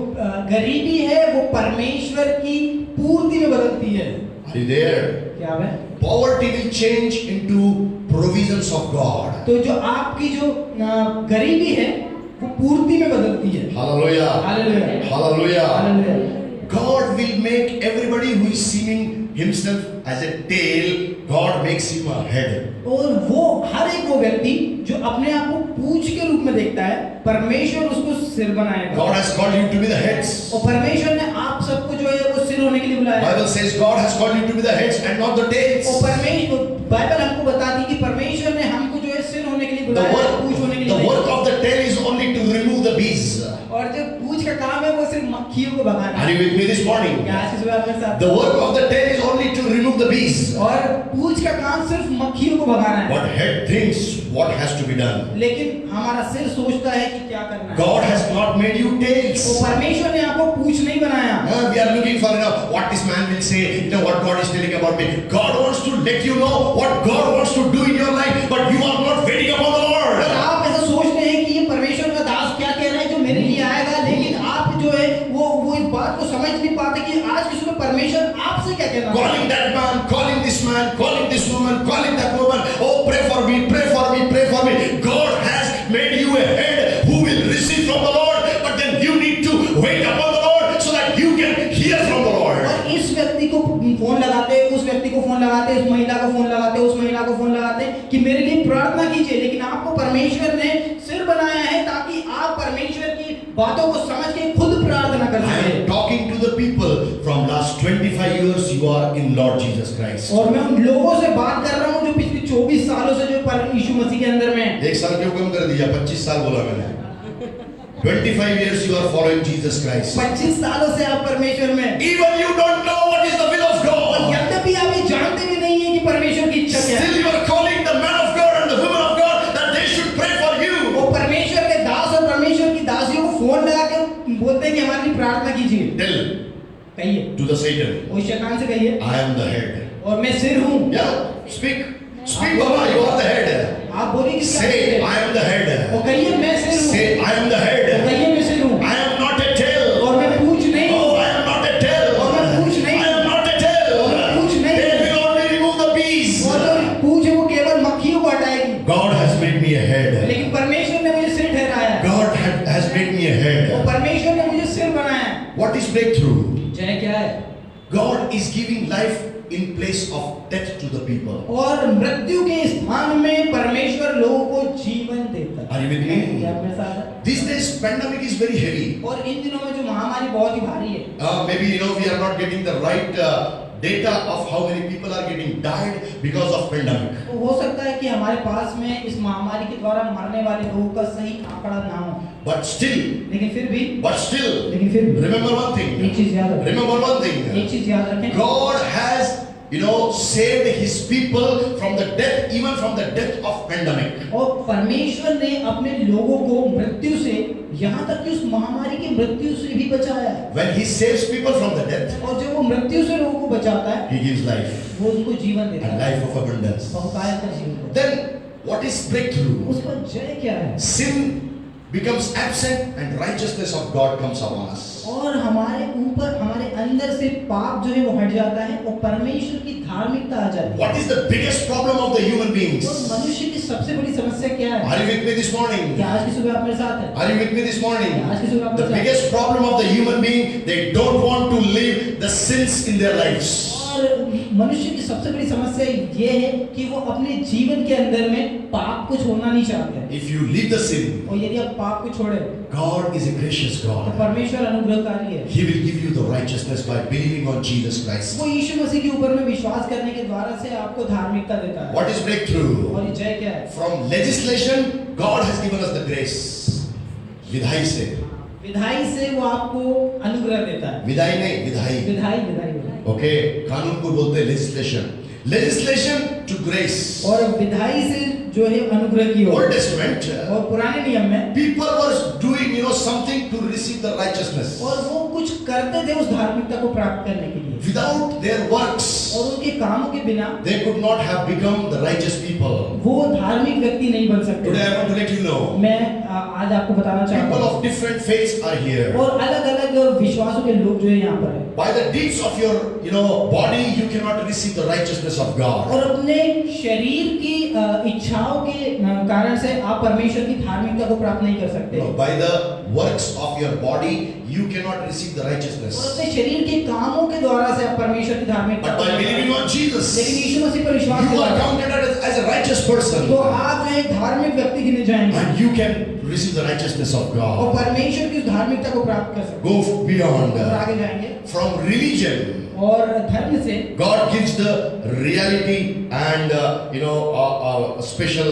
गरीबी है वो परमेश्वर की पूर्ति में बदलती है। Are you there? क्या है? Poverty will change into provisions of God. तो जो आपकी जो गरीबी है वो पूर्ति में बदलती है। Hallelujah. Hallelujah, Hallelujah. Hallelujah. God will make everybody who is seeing himself as a tail, God makes him a head. और वो हर एक वो व्यक्ति जो अपने आप को पूंछ के रूप में देखता है, परमेश्वर उसको सिर बनाएगा। God has called you to be the heads. और परमेश्वर ने आप सबको जो है वो सिर होने के लिए बुलाया है। Bible says God has called you to be the heads and not the tails. और परमेश्वर बाइबल हमको बताती है कि परमेश्वर ने हमको जो है सिर होने के लिए The बुलाया है, work, पूंछ होने के लिए the नहीं। work of the tail is only to remove the bees. और जो पूंछ का काम है वो सिर्फ मक्खियों को भगाना Are है। you with me this morning? क्या आज की सुबह आपके साथ? The work of the tail is only to remove the bees. और पूंछ का काम सिर्फ मक्खियों को भगाना है। What head thinks what has to be done. लेकिन हमारा सिर सोचता है कि क्या करना है। God has not made you tails. तो परमेश्वर ने आपको पूंछ नहीं बनाया। We are looking for what this man will say, what God is telling about me. God wants to let you know what God wants to do in your life, but you are not waiting upon the Lord. और आप ऐसा सोचते हैं कि ये परमेश्वर का दास क्या कह रहा है जो मेरे लिए आएगा, लेकिन आप जो है वो इस बात को समझ नहीं पाते कि आज की सुबह परमेश्वर आपसे क्या कह रहा है। Calling that man, calling this man, calling this woman, calling that woman. Oh, pray for me, pray for me, pray for me. God has made you a head who will receive from the Lord, but then you need to wait upon the Lord so that you can hear from the Lord. और इस व्यक्ति को phone लगाते, उस व्यक्ति को phone लगाते, उस महिला को फोन लगाते, उस महिला को फोन लगाते कि मेरे लिए प्रार्थना कीजिए, लेकिन आपको परमेश्वर ने सिर बनाया है ताकि आप परमेश्वर की बातों को समझ के खुद प्रार्थना कर I सकें। am talking to the people from last 25 years you are in Lord Jesus Christ. और मैं उन लोगों से बात कर रहा हूँ जो पिछले 24 सालों से जो यीशु मसीह के अंदर में हैं। एक साल क्यों कम कर दिया? 25 साल बोला मैंने। 25 years you are following Jesus Christ. 25 सालों से आप परमेश्वर में, Even you don't know what is the will of और God. यद्यपि आप ये जानते भी नहीं है कि परमेश्वर की इच्छा क्या है। Still you are calling the man of God and the woman of God that they should pray for you. वो परमेश्वर के दास और परमेश्वर की दासियों को फोन लगा के बोलते हैं कि हमारे लिए प्रार्थना कीजिए। Tell कहिए, to the Satan, वो शैतान से कहिए, I am the head. और मैं सिर हूँ। Yeah, speak. Speak, Baba, you are the head. आप बोलिए कि क्या Say, है? I am the head. और कहिए मैं सिर हूँ। Say, I am the और head. कहिए मैं सिर हूँ। I am not a tail. और मैं पूंछ नहीं हूँ। Oh, I am not a tail. और मैं पूंछ नहीं I am not a tail. और मैं पूंछ नहीं Tail will only remove the bees. और जो पूंछ है वो केवल मक्खियों को हटाएगी। God has made me a head. लेकिन परमेश्वर ने मुझे सिर ठहराया है। God has made me a और head. परमेश्वर ने मुझे सिर बनाया है। What is breakthrough? जय क्या है? God is giving life in place of death to the people. और मृत्यु के स्थान में परमेश्वर लोगों को जीवन देता है। Are you with me? क्या आप मेरे साथ हैं? These days pandemic is very heavy. और इन दिनों में जो महामारी बहुत ही भारी है। Maybe we are not getting the right data of how many people are getting died because of pandemic. तो हो सकता है कि हमारे पास में इस महामारी के द्वारा मरने वाले लोगों का सही आंकड़ा ना हो, But still, लेकिन फिर भी remember one thing. एक चीज याद रखें। Remember one thing. एक चीज याद रखें। God has, saved His people from the death, even from the death of pandemic. और परमेश्वर ने अपने लोगों को मृत्यु से, यहाँ तक कि उस महामारी की मृत्यु से भी बचाया है। When He saves people from the death, और जब वो मृत्यु से लोगों को बचाता है, He gives life वो उनको जीवन देता and है, life of abundance. बहुतायत का जीवन। Then, what is breakthrough? उसका जय क्या है? Sin becomes absent and righteousness of God comes upon us. और हमारे ऊपर हमारे अंदर से पाप जो है वो हट जाता है और परमेश्वर की धार्मिकता आ जाती है। What is the biggest problem of the human beings? और मनुष्य की सबसे बड़ी समस्या क्या है? Are you with me this morning? क्या आज की सुबह आप मेरे साथ हैं? Are you with me this morning? आज की सुबह आप The मेरे साथ हैं? biggest problem of the human being, they don't want to live the sins in their lives. और मनुष्य की सबसे बड़ी समस्या ये है कि वो अपने जीवन के अंदर में पाप को छोड़ना नहीं चाहते हैं। If you leave the sin, और यदि आप पाप को छोड़े God is a gracious तो God. परमेश्वर अनुग्रहकारी है। He will give you the righteousness by believing on Jesus Christ. वो यीशु मसीह के ऊपर में विश्वास करने के द्वारा से आपको धार्मिकता देता है। What is breakthrough? और ये जय क्या है? From legislation, God has given us the grace. विधाई से, विधाई से वो आपको अनुग्रह देता है। विधाई नहीं, विधाई। विधाई विधाई विधाई। ओके, कानून को बोलते हैं legislation. Legislation to grace. और विधाई से जो है अनुग्रह की ओर। Old Testament, और पुराने नियम में people were doing something to receive the righteousness. और वो कुछ करते थे उस धार्मिकता को प्राप्त करने के लिए। Without their works, और उनके कामों के बिना they could not have become the righteous people. वो धार्मिक व्यक्ति नहीं बन सकते। Today I want to let you know, मैं आज आपको बताना चाहता people हूँ। of different faiths are here. और अलग-अलग विश्वासों के लोग जो है यहाँ पर है। By the deeds of your, body, you cannot receive the righteousness of God. और अपने शरीर की इच्छाओं के कारण से आप परमेश्वर की धार्मिकता को प्राप्त नहीं कर सकते। By the works of your body, you cannot receive the और righteousness. अपने शरीर के कामों के द्वारा से आप परमेश्वर की धार्मिकता But by believing on Jesus, लेकिन यीशु मसीह पर विश्वास you are करके counted as a righteous person. तो आप जो है एक धार्मिक व्यक्ति गिने जाएंगे And you can receive the righteousness of और God. परमेश्वर की उस धार्मिकता को प्राप्त कर सकते Go हैं। beyond. और आगे जाएंगे From religion, और धर्म से God gives the reality and a special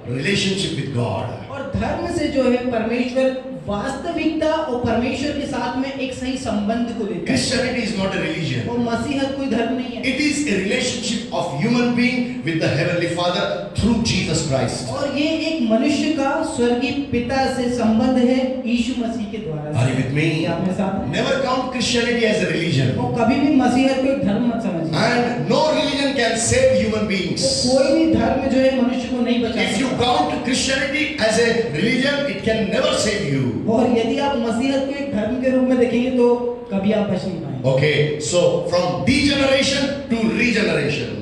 relationship with God. और धर्म से जो है परमेश्वर वास्तविकता और परमेश्वर के साथ में एक सही संबंध को देता है। Christianity is not a religion. और मसीहत कोई धर्म नहीं है। It is a relationship of human being with the Heavenly Father through Jesus Christ. और ये एक मनुष्य का स्वर्गीय पिता से संबंध है यीशु मसीह के द्वारा। Are you with me? क्या आप मेरे साथ हैं? Never count Christianity as a religion. और कभी भी मसीहत को एक धर्म मत समझिए। And no religion can save human beings. कोई भी धर्म जो है मनुष्य को नहीं बचा If you सकता। count Christianity as a religion, it can never save you. और यदि आप मसीहत को एक धर्म के रूप में देखेंगे तो कभी आप बच नहीं पाएंगे। Okay, so from degeneration to regeneration.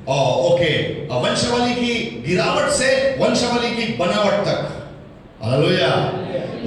Oh, okay. वंशावली की गिरावट से वंशावली की बनावट तक. Hallelujah.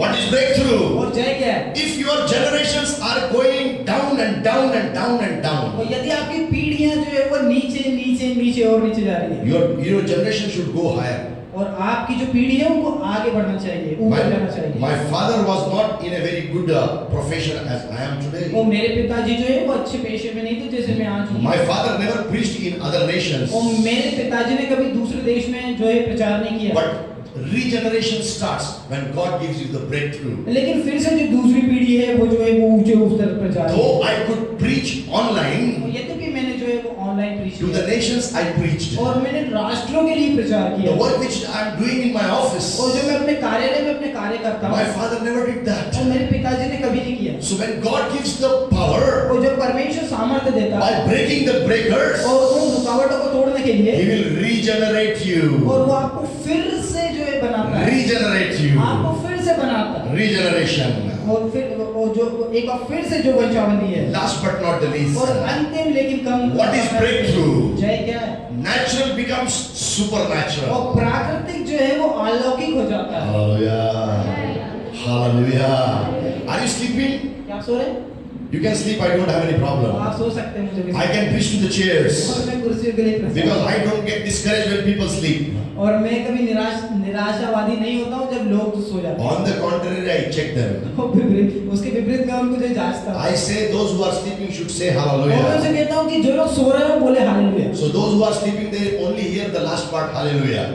What is breakthrough? और जय क्या है? If your generations are going down and down and down and down, और यदि आपकी पीढ़ियां जो है वो नीचे नीचे नीचे और नीचे जा रही है your generation should go higher. और आपकी जो पीढ़ी है उनको आगे बढ़ना चाहिए, ऊपर जाना चाहिए। My father was not in a very good profession as I am today. और मेरे पिताजी जो है वो अच्छे पेशे में नहीं थे जैसे मैं आज हूँ। My father never preached in other nations. और मेरे पिताजी ने कभी दूसरे देश में जो है प्रचार नहीं किया। But regeneration starts when God gives you the breakthrough. लेकिन फिर से जो दूसरी पीढ़ी है वो जो है वो ऊंचे स्तर पर जा रही है। Though I could preach online, और यद्यपि मैंने जो है वो ऑनलाइन प्रीच to the किया nations I preached. और मैंने राष्ट्रों के लिए प्रचार The किया work which I am doing in my office, और जो मैं अपने कार्यालय में अपने कार्य करता my हूँ father never did that. और मेरे पिताजी ने कभी नहीं किया। So when God gives the power और जब परमेश्वर सामर्थ्य देता by है breaking the breakers, और उन रुकावटों को तोड़ने के लिए He will regenerate you. और वो आपको फिर से जो है बनाता है, Regenerate you. आपको फिर से बनाता है Regeneration. और फिर वो जो एक बार फिर से जो वंशावली है Last but not the least, और अंतिम लेकिन कम What is breakthrough? जय क्या है? natural becomes supernatural. और प्राकृतिक जो है वो अलौकिक हो जाता है। Hallelujah. Hallelujah. Are you sleeping? क्या आप सो रहे हैं? You can sleep. I don't have any problem. आप सो सकते हैं मुझे भी। I can preach to the chairs और मैं कुर्सियों के लिए प्रसन्न because हूँ। I don't get discouraged when people sleep. और मैं कभी निराशावादी नहीं होता हूँ जब लोग सो जाते हैं। On the contrary, I check them. और उसके विपरीत मैं उनको जो जांचता हूँ। I say those who are sleeping should say और मैं उनसे hallelujah. कहता हूँ कि जो लोग सो रहे हैं वो बोले hallelujah. So those who are sleeping, they only hear the last part hallelujah.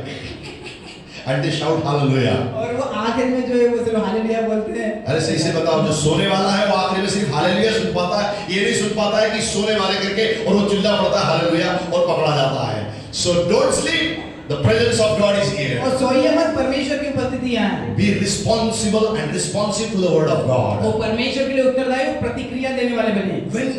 And they shout hallelujah. और वो आखिर में जो है वो सिर्फ हालेलुया बोलते हैं। अरे सही से बताओ, जो सोने वाला है वो आखिर में सिर्फ हालेलुया सुन पाता है, ये नहीं सुन पाता है कि सोने वाले करके और वो चिल्ला पड़ता है हालेलुया और पकड़ा जाता है। So don't sleep. The presence of God is here. और सोइए मत, परमेश्वर की उपस्थिति यहाँ है। Be responsible and responsive to the word of वो God. परमेश्वर के लिए उत्तरदायी और प्रतिक्रिया देने वाले बने। When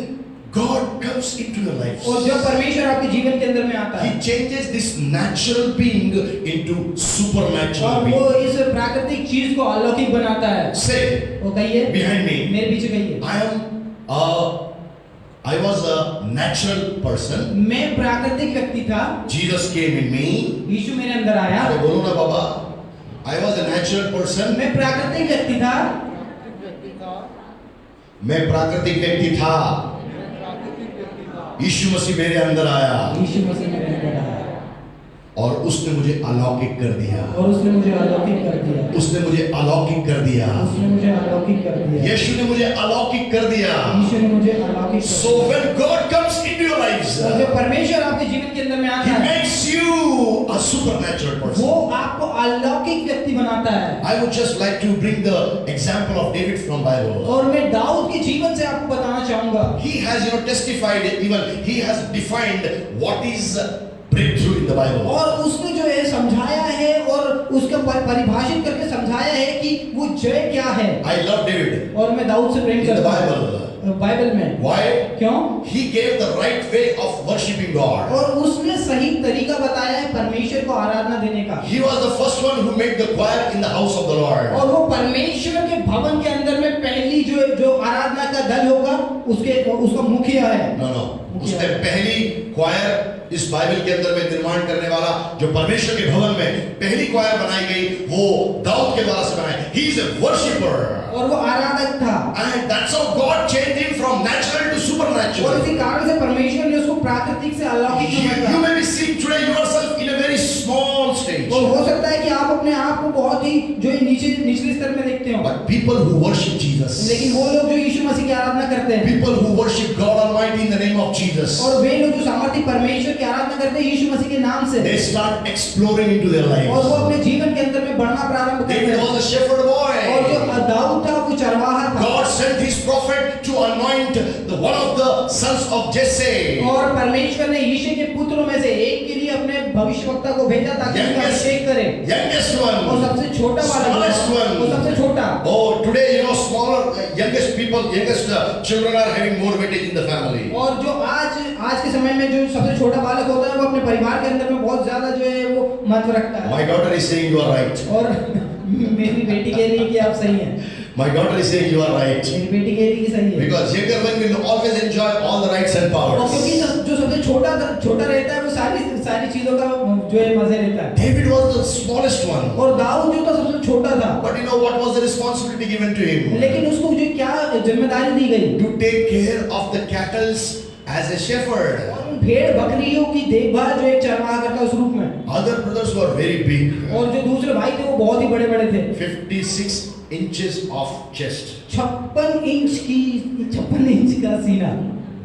God comes into your life, और जब परमेश्वर आपके जीवन के अंदर में आता है He changes this natural being into supernatural और वो being. इस प्राकृतिक चीज को अलौकिक बनाता है। Say, वो कहिए behind me, मेरे पीछे कहिए, I was a natural person. मैं प्राकृतिक व्यक्ति था, Jesus came in me. यीशु मेरे अंदर आया। अरे बोलो ना बाबा, I was a natural person. मैं प्राकृतिक व्यक्ति था, मैं प्राकृतिक व्यक्ति था। यीशु मसीह मेरे अंदर आया यीशु मसीह मेरे अंदर आया और उसने मुझे अलौकिक कर दिया। और उसने मुझे अलौकिक कर दिया। उसने मुझे अलौकिक कर दिया। उसने मुझे अलौकिक कर दिया। यीशु ने मुझे अलौकिक कर दिया। यीशु ने मुझे अलौकिक कर So दिया। when God comes into your lives, और जब परमेश्वर आपके जीवन के अंदर में आता He है, makes you a supernatural वो person. आपको अलौकिक व्यक्ति बनाता है। I would just like to bring the example of David from Bible. और मैं दाऊद के जीवन से आपको बताना चाहूंगा। He has, testified, even he has defined what is breakthrough in the Bible. और उसने जो है समझाया है और उसका परिभाषित करके समझाया है कि वो जय क्या है। I love David और मैं दाऊद से प्रेम in the करता हूँ Bible. बाइबल में। Why? क्यों? He gave the right way of worshiping God. और उसने सही तरीका बताया है परमेश्वर को आराधना देने का। He was the first one who made the choir in the house of the Lord. और वो परमेश्वर के भवन के अंदर में पहली जो आराधना का दल होगा उसका मुखिया है। No. उसने पहली क्वायर इस बाइबल के अंदर में निर्माण करने वाला जो परमेश्वर के भवन में पहली क्वायर बनाई गई वो दाऊद के द्वारा से बनाई। He is a worshipper. और वो आराधक था। And that's how God changed him from natural to और supernatural. इसी कारण से परमेश्वर ने उसको प्राकृतिक से अलौकिक You बनाया। may be seeing today yourself in a very small stage. और हो सकता है कि आप अपने आप को बहुत ही जो है निचले स्तर में देखते हो। But people who worship Jesus, लेकिन वो लोग जो यीशु मसीह की आराधना करते हैं people who worship God Almighty in the name of Jesus, और वे लोग जो सामर्थी परमेश्वर की आराधना करते हैं यीशु मसीह के नाम से, they start exploring into their और वो lives. अपने जीवन के अंदर में बढ़ना प्रारंभ करते David हैं। was a shepherd और जो boy. दाऊद था वो चरवाहा था। God sent his prophet to anoint one of the sons of Jesse. और परमेश्वर ने यीशु के पुत्रों में से एक के लिए अपने भविष्यवक्ता को भेजा ताकि उसका अभिषेक करे। Youngest और one, सबसे छोटा वाला smallest वो one. सबसे छोटा। Oh, today smaller, youngest people, youngest children are having more weightage in the family. और जो आज के समय में जो सबसे छोटा बालक होता है वो अपने परिवार के अंदर में बहुत ज्यादा जो है वो महत्व रखता है। My daughter is saying you are right. और मेरी बेटी कह रही है कि आप सही हैं। My daughter is saying you are right. मेरी बेटी कह रही है कि सही है। Because younger one will always enjoy all the rights and और powers. क्योंकि जो सबसे छोटा रहता है वो सारी चीजों का जो है मजे लेता है। David was the smallest one. और दाऊद जो था सबसे छोटा था। But what was the responsibility given to him? लेकिन उसको जो क्या जिम्मेदारी दी गई? To take care of the cattle as a shepherd. और उन भेड़ बकरियों की देखभाल जो एक चरवाहा करता है उस रूप में। Other brothers were very big. और जो दूसरे भाई थे वो बहुत ही बड़े थे। 56 inches of chest. 56 इंच का सीना।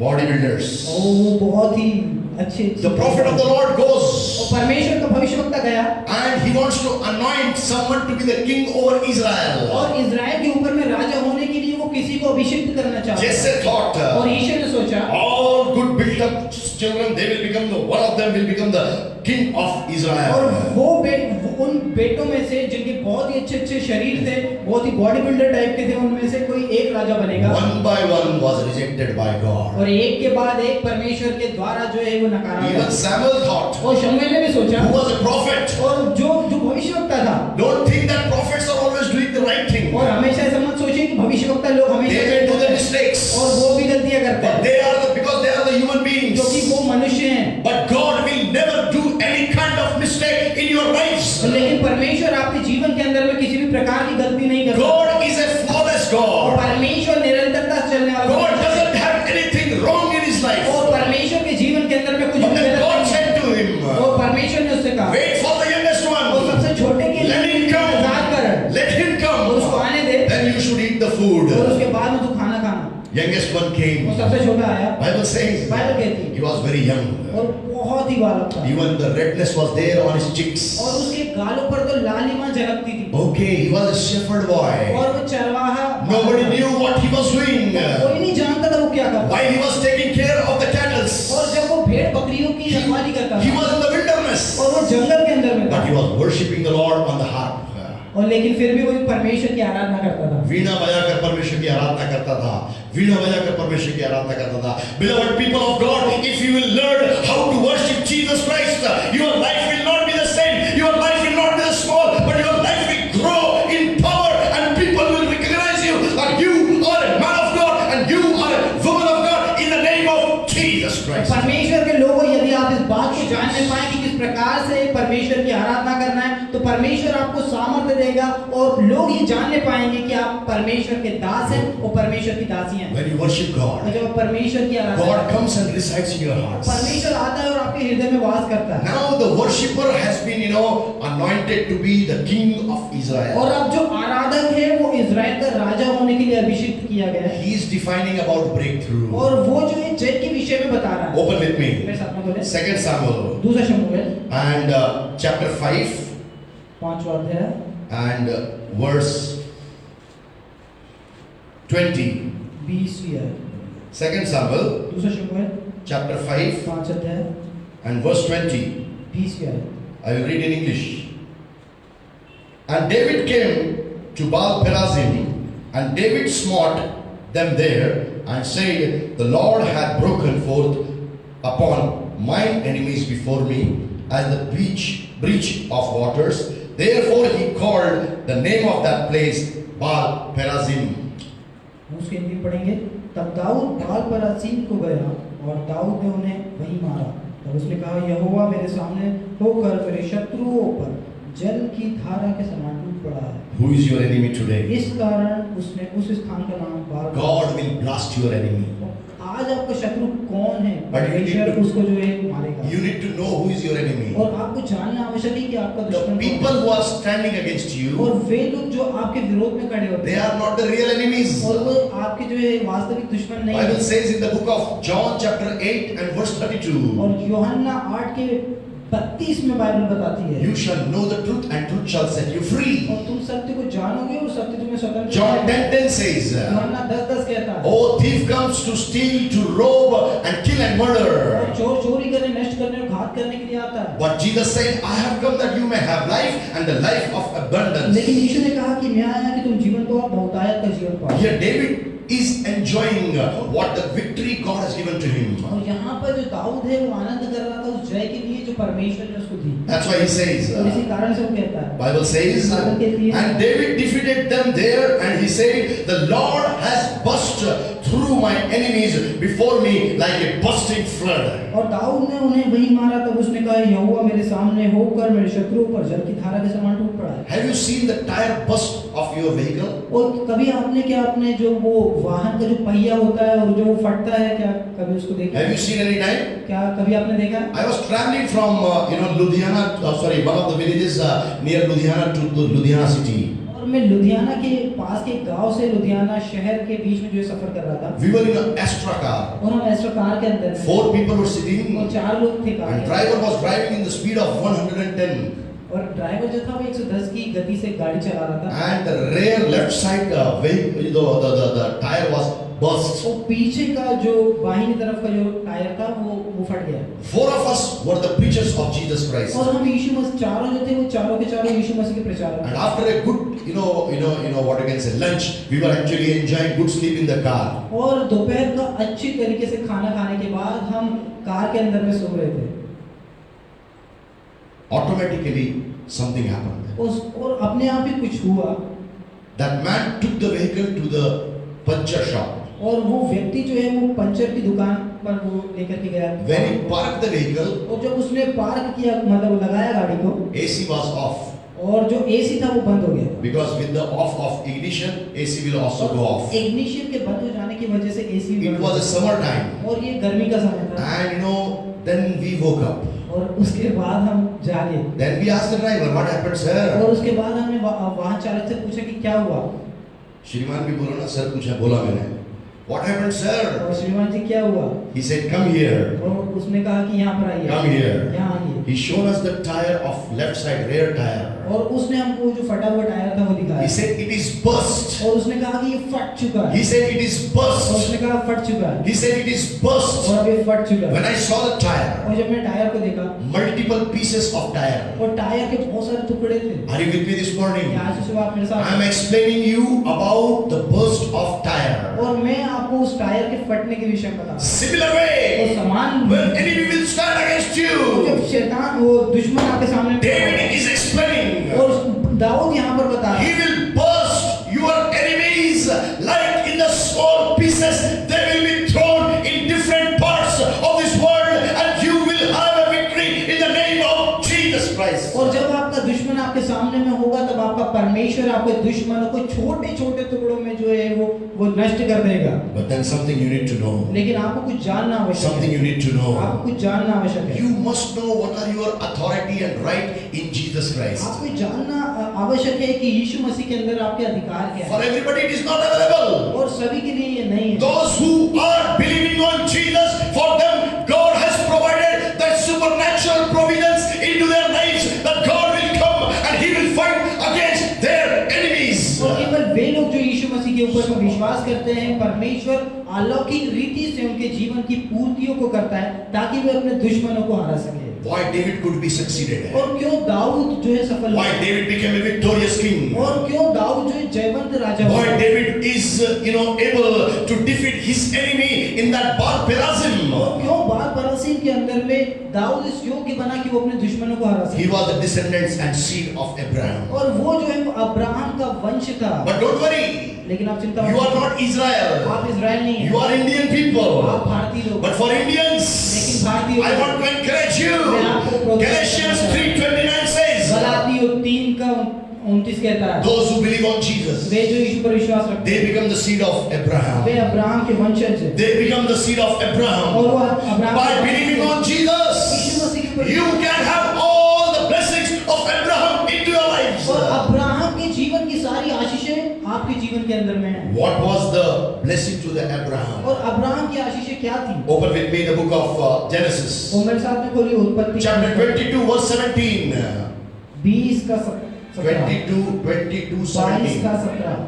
Bodybuilders. और वो बहुत ही अच्छे। The prophet of the Lord goes और परमेश्वर का भविष्यवक्ता गया and he wants to anoint someone to be the king over Israel. और इजराइल के ऊपर में राजा होने के लिए वो किसी को अभिषिक्त करना चाहता है। Jesse thought और यीशु ने सोचा all good built up children they will become one of them will become the king of Israel. और वो उन बेटों में से जिनके बहुत ही अच्छे शरीर थे, बहुत ही बॉडी बिल्डर टाइप के थे, उनमें से कोई एक राजा बनेगा। One by one was rejected by God. और एक के बाद एक परमेश्वर के द्वारा जो है वो नकारा गया। Even Samuel thought, और शमूएल ने भी सोचा, who was a prophet, और जो भविष्यवक्ता था, don't think that prophets are always doing the right thing. और हमेशा ऐसा मत सोचिए कि भविष्यवक्ता लोग हमेशा They may do the mistakes, और वो भी गलतियां करते but हैं, they are because they are the human beings. क्योंकि वो मनुष्य हैं। But God will never do any kind of mistake in your lives. लेकिन परमेश्वर आपके जीवन के अंदर में किसी भी प्रकार की गलती नहीं करता। God is a flawless और God. परमेश्वर निरंतरता से चलने वाला God doesn't have anything wrong in his life. और परमेश्वर के जीवन के अंदर में कुछ But भी then गलत God नहीं है। said to him, और परमेश्वर ने उससे कहा, wait for the youngest और one. सबसे छोटे के Let लिए him come. इंतजार कर, Let him और उसको come. आने दे, Then you should eat the और food. उसके बाद में तू खाना खाना। Youngest one came. वो सबसे छोटा आया, Bible says बाइबल कहती है, he was very young. और बहुत ही बालक था, Even the redness was there on his cheeks. और उसके गालों पर तो लालिमा झलकती थी। Okay, he was a shepherd boy. और वो चरवाहा, Nobody knew what he was doing. कोई नहीं जानता था वो क्या करता। While he was taking care of the cattle, और जब वो भेड़ बकरियों की रखवाली करता he था, was in the wilderness. और वो जंगल के अंदर में But था, he was worshipping the Lord on the harp. और लेकिन फिर भी वो परमेश्वर की आराधना करता था। वीणा बजाकर परमेश्वर की आराधना करता था, वीणा बजाकर परमेश्वर की आराधना करता था। Beloved people of God, if you will learn how to worship Jesus Christ, your life will not be the same, your life will not be the small, but your life will grow in power, and people will recognize you that you are a man of God and you are a woman of God in the name of Jesus Christ. परमेश्वर के लोगों, यदि आप इस बात को जानने पाए कि किस प्रकार से परमेश्वर की आराधना करना है, तो परमेश्वर आपको सामर्थ्य देगा और लोग ये जानने पाएंगे कि आप परमेश्वर के दास हैं और परमेश्वर की दासी हैं। When you worship God, और जब आप परमेश्वर की आराधना God करते हैं, comes and resides in your hearts. परमेश्वर आता है और आपके हृदय में वास करता है। Now the worshipper has been, anointed to be the king of Israel. और अब जो आराधक है वो इजराइल का राजा होने के लिए अभिषिक्त किया गया है। He is defining about breakthrough. और वो जो है जय के विषय में बता रहा है। Open with me. मेरे साथ में बोले। 2 Samuel दूसरा शमूएल and chapter 5 5वां अध्याय and verse 20. 20वीं है। 2 Samuel दूसरा शमूएल chapter 5 5 अध्याय and verse 20. 20वीं है। I will read in English. And David came to Baal Perazim, and David smote them there, and said, The Lord hath broken forth upon mine enemies before me, as the breach of waters. Therefore he called the name of that place Baal Perazim. उसके हिंदी में पढ़ेंगे। तब दाऊद बाल परासीम को गया और दाऊद ने उन्हें वहीं मारा। तब उसने कहा, यहोवा मेरे सामने होकर मेरे शत्रुओं पर जल की धारा के समान टूट पड़ा है। Who is your enemy today? इस कारण उसने उस स्थान का नाम बाल God will blast your enemy. आज आपका शत्रु कौन है? But you need परमेश्वर to- उसको जो है मारेगा। You need to know who is your enemy. और आपको जानना आवश्यक है कि आपका The दुश्मन कौन people है। who are standing against you, और वे लोग जो आपके विरोध में खड़े होते they हैं are not the real enemies. और वो आपके जो है वास्तविक दुश्मन नहीं Bible है। says in the book of John chapter 8 and verse 32, और यूहन्ना 8 के 32 में बाइबल बताती है, you shall know the truth and truth shall set you free. और तुम सत्य को जानोगे और सत्य तुम्हें स्वतंत्र John करेगा। 10:10 says, यूहन्ना 10:10 कहता है, Oh, thief comes to steal, to rob and kill and और murder. चोर चोरी करने, नष्ट करने और घात करने के लिए आता है। But Jesus said, I have come that you may have life and the life of abundance. लेकिन यीशु ने कहा कि मैं आया कि तुम जीवन को और बहुतायत का जीवन पाओ। Here David is enjoying what the victory God has given to him. और यहाँ पर जो दाऊद है वो आनंद कर रहा था उस जय के लिए जो परमेश्वर ने उसको दी। That's why he says, और इसी कारण से वो कहता है, Bible says, and David defeated them there, and he said, the Lord has burst through my enemies before me like a bursting flood. और दाऊद ने उन्हें वही मारा। तब उसने कहा, यहोवा मेरे सामने होकर मेरे शत्रुओं पर जल की धारा के समान टूट पड़ा है। Have you seen the tire burst of your vehicle? और कभी आपने क्या अपने जो वो वाहन का जो पहिया होता है और जो वो फटता है, क्या कभी उसको देखा? Have you seen any time? क्या कभी आपने देखा? I was traveling from Ludhiana, one of the villages near Ludhiana to Ludhiana city. और मैं लुधियाना के पास के गांव से लुधियाना शहर के बीच में जो है सफर कर रहा था। We were in an Astra car. और हम एस्ट्रो कार के अंदर थे। 4 people were sitting, और 4 लोग थे कार and में। driver was driving in the speed of 110. और ड्राइवर जो था वो 110 की गति से गाड़ी चला रहा था। And the rear left side the tire was burst. और पीछे का जो बाहिनी तरफ का जो टायर था वो फट गया। 4 of us were the preachers of Jesus Christ. और हम यीशु मसीह चारों जो थे वो चारों के चारों यीशु मसीह के प्रचारक And थे। after a good, what you can say, lunch, we were actually enjoying good sleep in the car. और दोपहर का अच्छी तरीके से खाना खाने के बाद हम कार के अंदर में सो रहे थे। Automatically something happened. और अपने आप ही कुछ हुआ। That man took the vehicle to the puncture shop. और वो व्यक्ति जो है वो पंचर की दुकान पर वो लेकर के गया। When he parked the vehicle, और जब उसने पार्क किया, मतलब लगाया गाड़ी को, AC was off. और जो एसी था वो बंद हो गया। Because with the off of ignition, AC will also go off. Ignition के बंद हो जाने की वजह से AC It was a summer time. और ये गर्मी का समय था। And then we woke up. और उसके बाद हम जागे। Then we asked the driver, what happened, और sir? उसके बाद हमने वाहन चालक से पूछा कि क्या हुआ। श्रीमान भी बोला ना, सर पूछा, बोला मैंने. What happened, sir? और श्रीमान जी क्या हुआ? He said, come here. और उसने कहा कि यहाँ पर आइए। Come here. यहाँ आइए। He shown us the tire of left side, rear tire. और उसने हमको जो फटा हुआ टायर था वो He दिखाया said it is burst. और उसने कहा कि ये फट चुका है He said it is और burst. उसने कहा फट चुका है He said it is burst. और अब ये फट चुका When है I saw the tire, और जब मैं टायर को देखा multiple pieces of tire. और टायर के बहुत सारे टुकड़े थे Are you with me this morning? आज सुबह आप मेरे I am साथ explaining you about the burst of tire. और मैं आपको उस टायर के फटने के विषय में बता रहा Similar हूं। way, और समान when enemy will stand against और you, जब शैतान वो दुश्मन आपके सामने David is explaining. और दाऊद यहाँ पर बता रहा He है will burst your enemies like in the small pieces. They will be thrown in different parts of this world, and you will have a victory in the name of Jesus Christ. और जब आपका दुश्मन आपके सामने में होगा तब आपका परमेश्वर आपके दुश्मनों को छोटे छोटे टुकड़ों में जो है वो नष्ट कर देगा But then something you need to know. लेकिन आपको कुछ जानना आवश्यक Something है you need to know. आपको कुछ जानना आवश्यक है You must know what are your authority and right in Jesus Christ. आपको जानना आवश्यक है कि यीशु मसीह के अंदर आपके अधिकार क्या For है everybody it is not available. और सभी के लिए ये नहीं है Those who are believing on Jesus, for them God has provided that supernatural provisions into their lives, that God will come and He will fight against their enemies. और केवल वे लोग जो यीशु मसीह के ऊपर विश्वास करते हैं परमेश्वर अलौकिक रीति से उनके जीवन की पूर्तियों को करता है ताकि वे अपने दुश्मनों को हरा सके Why David could be succeeded? और क्यों दाऊद जो है सफल Why हुआ David became a victorious king? और क्यों दाऊद जो है जयवंत राजा Why हुआ David is able to defeat his enemy in that Baal-perazim? और क्यों बाल परासीम के अंदर में दाऊद इस योग्य बना कि वो अपने दुश्मनों को हरा He सके was the descendants and seed of Abraham. और वो जो है वो अब्राहम का वंश था But don't worry, लेकिन आप चिंता you मत are not Israel. आप इजराइल नहीं You है are Indian people. आप भारतीय लोग But for Indians, लेकिन भारतीय I want to encourage you. Galatians 3:29 says, गलातियों 3 का 29 कहता है those who believe on Jesus, वे जो यीशु पर विश्वास रखते they become the seed of हैं Abraham. वे अब्राहम के वंशज हैं They become the seed of और Abraham. वो अब्राहम By के believing on यीशु Jesus, मसीह के ऊपर you can have all the blessings of Abraham into your lives. और अब्राहम के जीवन की सारी आशीषें आपके जीवन के अंदर में हैं What was the blessing to the Abraham? और अब्राहम की आशीषें क्या थी Open with me the book of Genesis, वो मेरे साथ में खोलिए उत्पत्ति chapter 22, verse 17. 20 का 17 22, 22 का 17. 17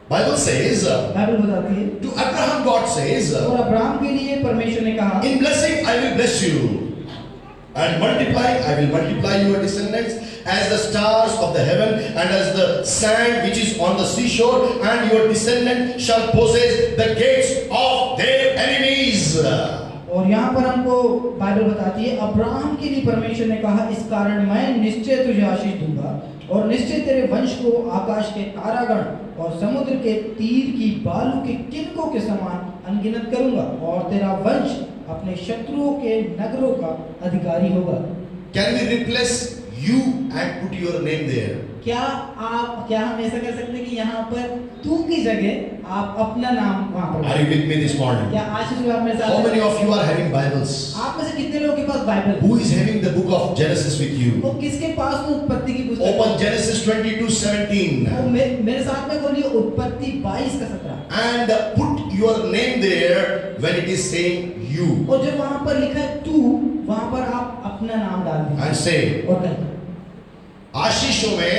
Bible says, बाइबल बताती है to Abraham God says, और अब्राहम के लिए परमेश्वर ने कहा in blessing I will bless you, and multiply, I will multiply your descendants as the stars of the heaven and as the sand which is on the seashore, and your descendant shall possess the gates of their enemies. और यहाँ पर हमको Bible बताती है Abraham के लिए परमेश्वर ने कहा इस कारण मैं निश्चय तुझे आशीष दूंगा और निश्चय तेरे वंश को आकाश के तारागण और समुद्र के तीर की बालू के किनकों के समान अनगिनत करूंगा और तेरा वंश अपने शत्रुओं के नगरों का अधिकारी होगा Can we replace you and put your name there? क्या हम ऐसा कर सकते हैं कि यहाँ पर तू की जगह आप अपना नाम वहाँ पर Are you with me this morning? क्या आशीष आप मेरे How साथ many of you are having Bibles? आप में से कितने लोगों के पास Bible Who is having the book of Genesis with you? वो किसके पास वो उत्पत्ति की पुस्तक Open Genesis 22:17 वो मेरे साथ में खोलिए उत्पत्ति 22 का 17 and put your name there when it is saying you, और जब वहाँ पर लिखा है तू वहाँ पर आप अपना नाम डाल दीजिए and say, और कहें आशीषों में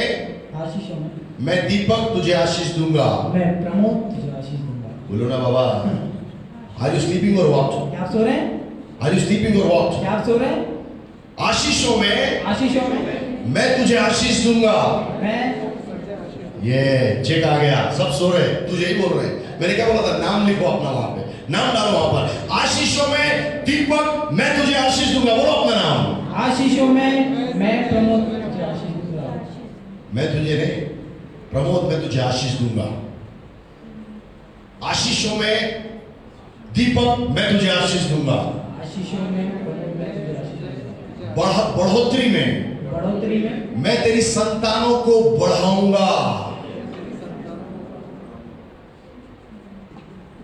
आशीषों में मैं दीपक तुझे आशीष दूंगा. मैं प्रमोद तुझे आशीष दूंगा बोलो ना बाबा. Are you sleeping or what? क्या आप सो रहे हैं Are you sleeping or what? क्या आप सो रहे हैं आशीषों में आशीषों में मैं तुझे आशीष दूंगा. मैं ये चेक आ गया. सब सो रहे, तुझे ही बोल रहे. मैंने क्या बोला था? नाम लिखो अपना वहां पे, नाम डालो वहां पर. आशीषों में दीपक मैं तुझे आशीष दूंगा. बोलो अपना नाम. आशीषों में मैं प्रमोद तुझे आशीष दूंगा मैं तुझे नहीं, प्रमोद मैं तुझे आशीष दूंगा. आशीषों में दीपक मैं तुझे आशीष दूंगा. आशीषों में प्रमोद मैं तुझे आशीष दूंगा बढ़ोतरी में बढ़ोतरी में मैं तेरी संतानों को बढ़ाऊंगा.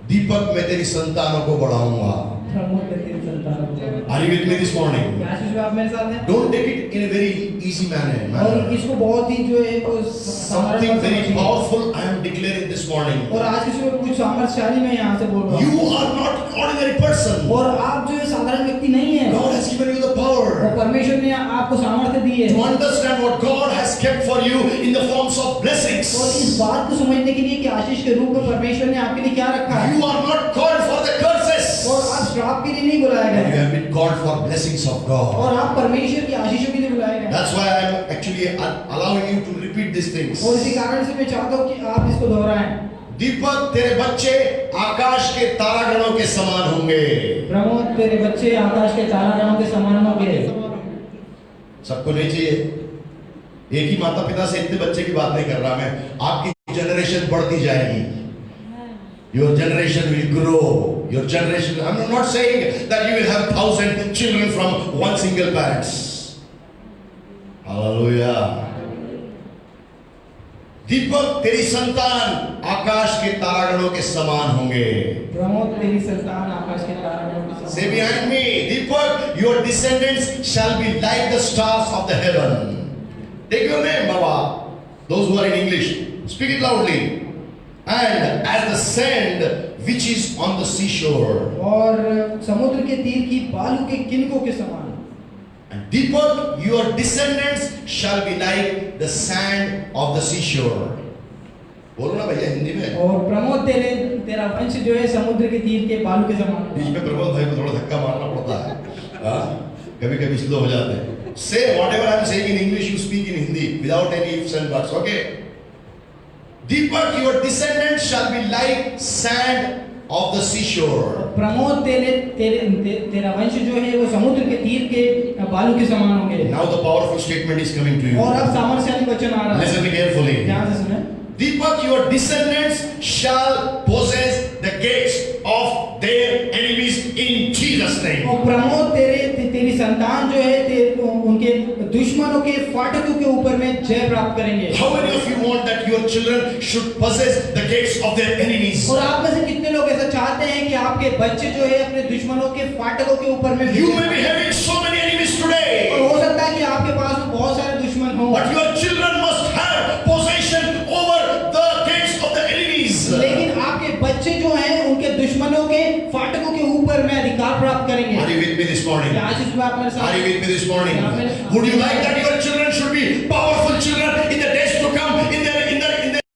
दीपक मैं तेरी संतानों को बढ़ाऊंगा. प्रमोद मैं तेरी संतानों को बढ़ाऊंगा। Are you with me this morning? क्या आशीष आप मेरे साथ हैं Don't take it in a very easy manner. और इसको बहुत ही जो है वो Something very powerful I am declaring this morning. और आज के सुबह कुछ सामर्थ्यशाली मैं यहाँ से बोल रहा हूँ You are not ordinary person. और आप जो है साधारण व्यक्ति शक्ति नहीं है। God has given you the और power परमेश्वर ने आपको सामर्थ्य दी है to understand what God has kept for you in the forms of blessings. और इस बात को समझने के लिए कि आशीष के रूप में परमेश्वर ने आपके लिए क्या रखा है। You are not called for the curses. और आप श्राप के लिए नहीं बुलाए You गए have been called for blessings of God. और आप परमेश्वर की आशीषों के लिए बुलाए गए। That's why I am actually allowing you to repeat these things. और इसी कारण से मैं चाहता हूँ कि आप इसको दोहराएं। दीपक, तेरे बच्चे आकाश के तारागणों के समान होंगे। प्रमोद, तेरे बच्चे आकाश के तारागणों के समान होंगे। सबको नहीं चाहिए। एक ही माता पिता से इतने बच्चे की बात नहीं कर रहा मैं। आपकी जनरेशन बढ़ती जाएगी। Your generation will grow. Your generation. I'm not saying that you will have 1,000 children from one single parents. Hallelujah. दीपक, तेरी संतान आकाश के तारागणों के समान होंगे। प्रमोद, तेरी संतान आकाश के तारागणों के समान। Say behind me, Deepak, your descendants shall be like the stars of the heaven. Take your name, Baba. Those who are in English, speak it loudly. And as the sand which is on the seashore. और समुद्र के तीर की बालू के किनकों के समान। And Deepak, your descendants shall be like the sand of the seashore. बोलो ना भैया हिंदी में। और प्रमोद, तेरा वंश जो है समुद्र के तीर के बालू के समान। बीच में प्रमोद भाई को थोड़ा धक्का मारना पड़ता है। हाँ, कभी-कभी स्लो हो जाते हैं। Say whatever I am saying in English, you speak in Hindi without any ifs and buts. Okay? Deepak, your descendants shall be like sand of the seashore. Pramod, तेरा वंश जो है वो समुद्र के तीर के बालू के समान होंगे। Now the powerful statement is coming to you. और अब सामर्थ्यशाली वचन आ रहा है। Listen carefully. ध्यान से सुने। Deepak, your descendants shall possess the gates of their enemies in Jesus' name. और प्रमोद, तेरी संतान जो है उनके दुश्मनों के फाटकों के ऊपर में जय प्राप्त करेंगे। How many of you want that your children should possess the gates of their enemies? और आप में से कितने लोग ऐसा चाहते हैं कि आपके बच्चे जो है अपने दुश्मनों के फाटकों के ऊपर में You may be having so many enemies और today, हो सकता है कि आपके पास में बहुत सारे दुश्मन हो, but your children must have possession over the gates of the enemies. लेकिन आपके बच्चे जो हैं उनके दुश्मनों के फाटकों के ऊपर में अधिकार प्राप्त करेंगे। Are you with me this morning? क्या आज इस बात मेरे साथ? Are you with me this morning? Would you like that your children should be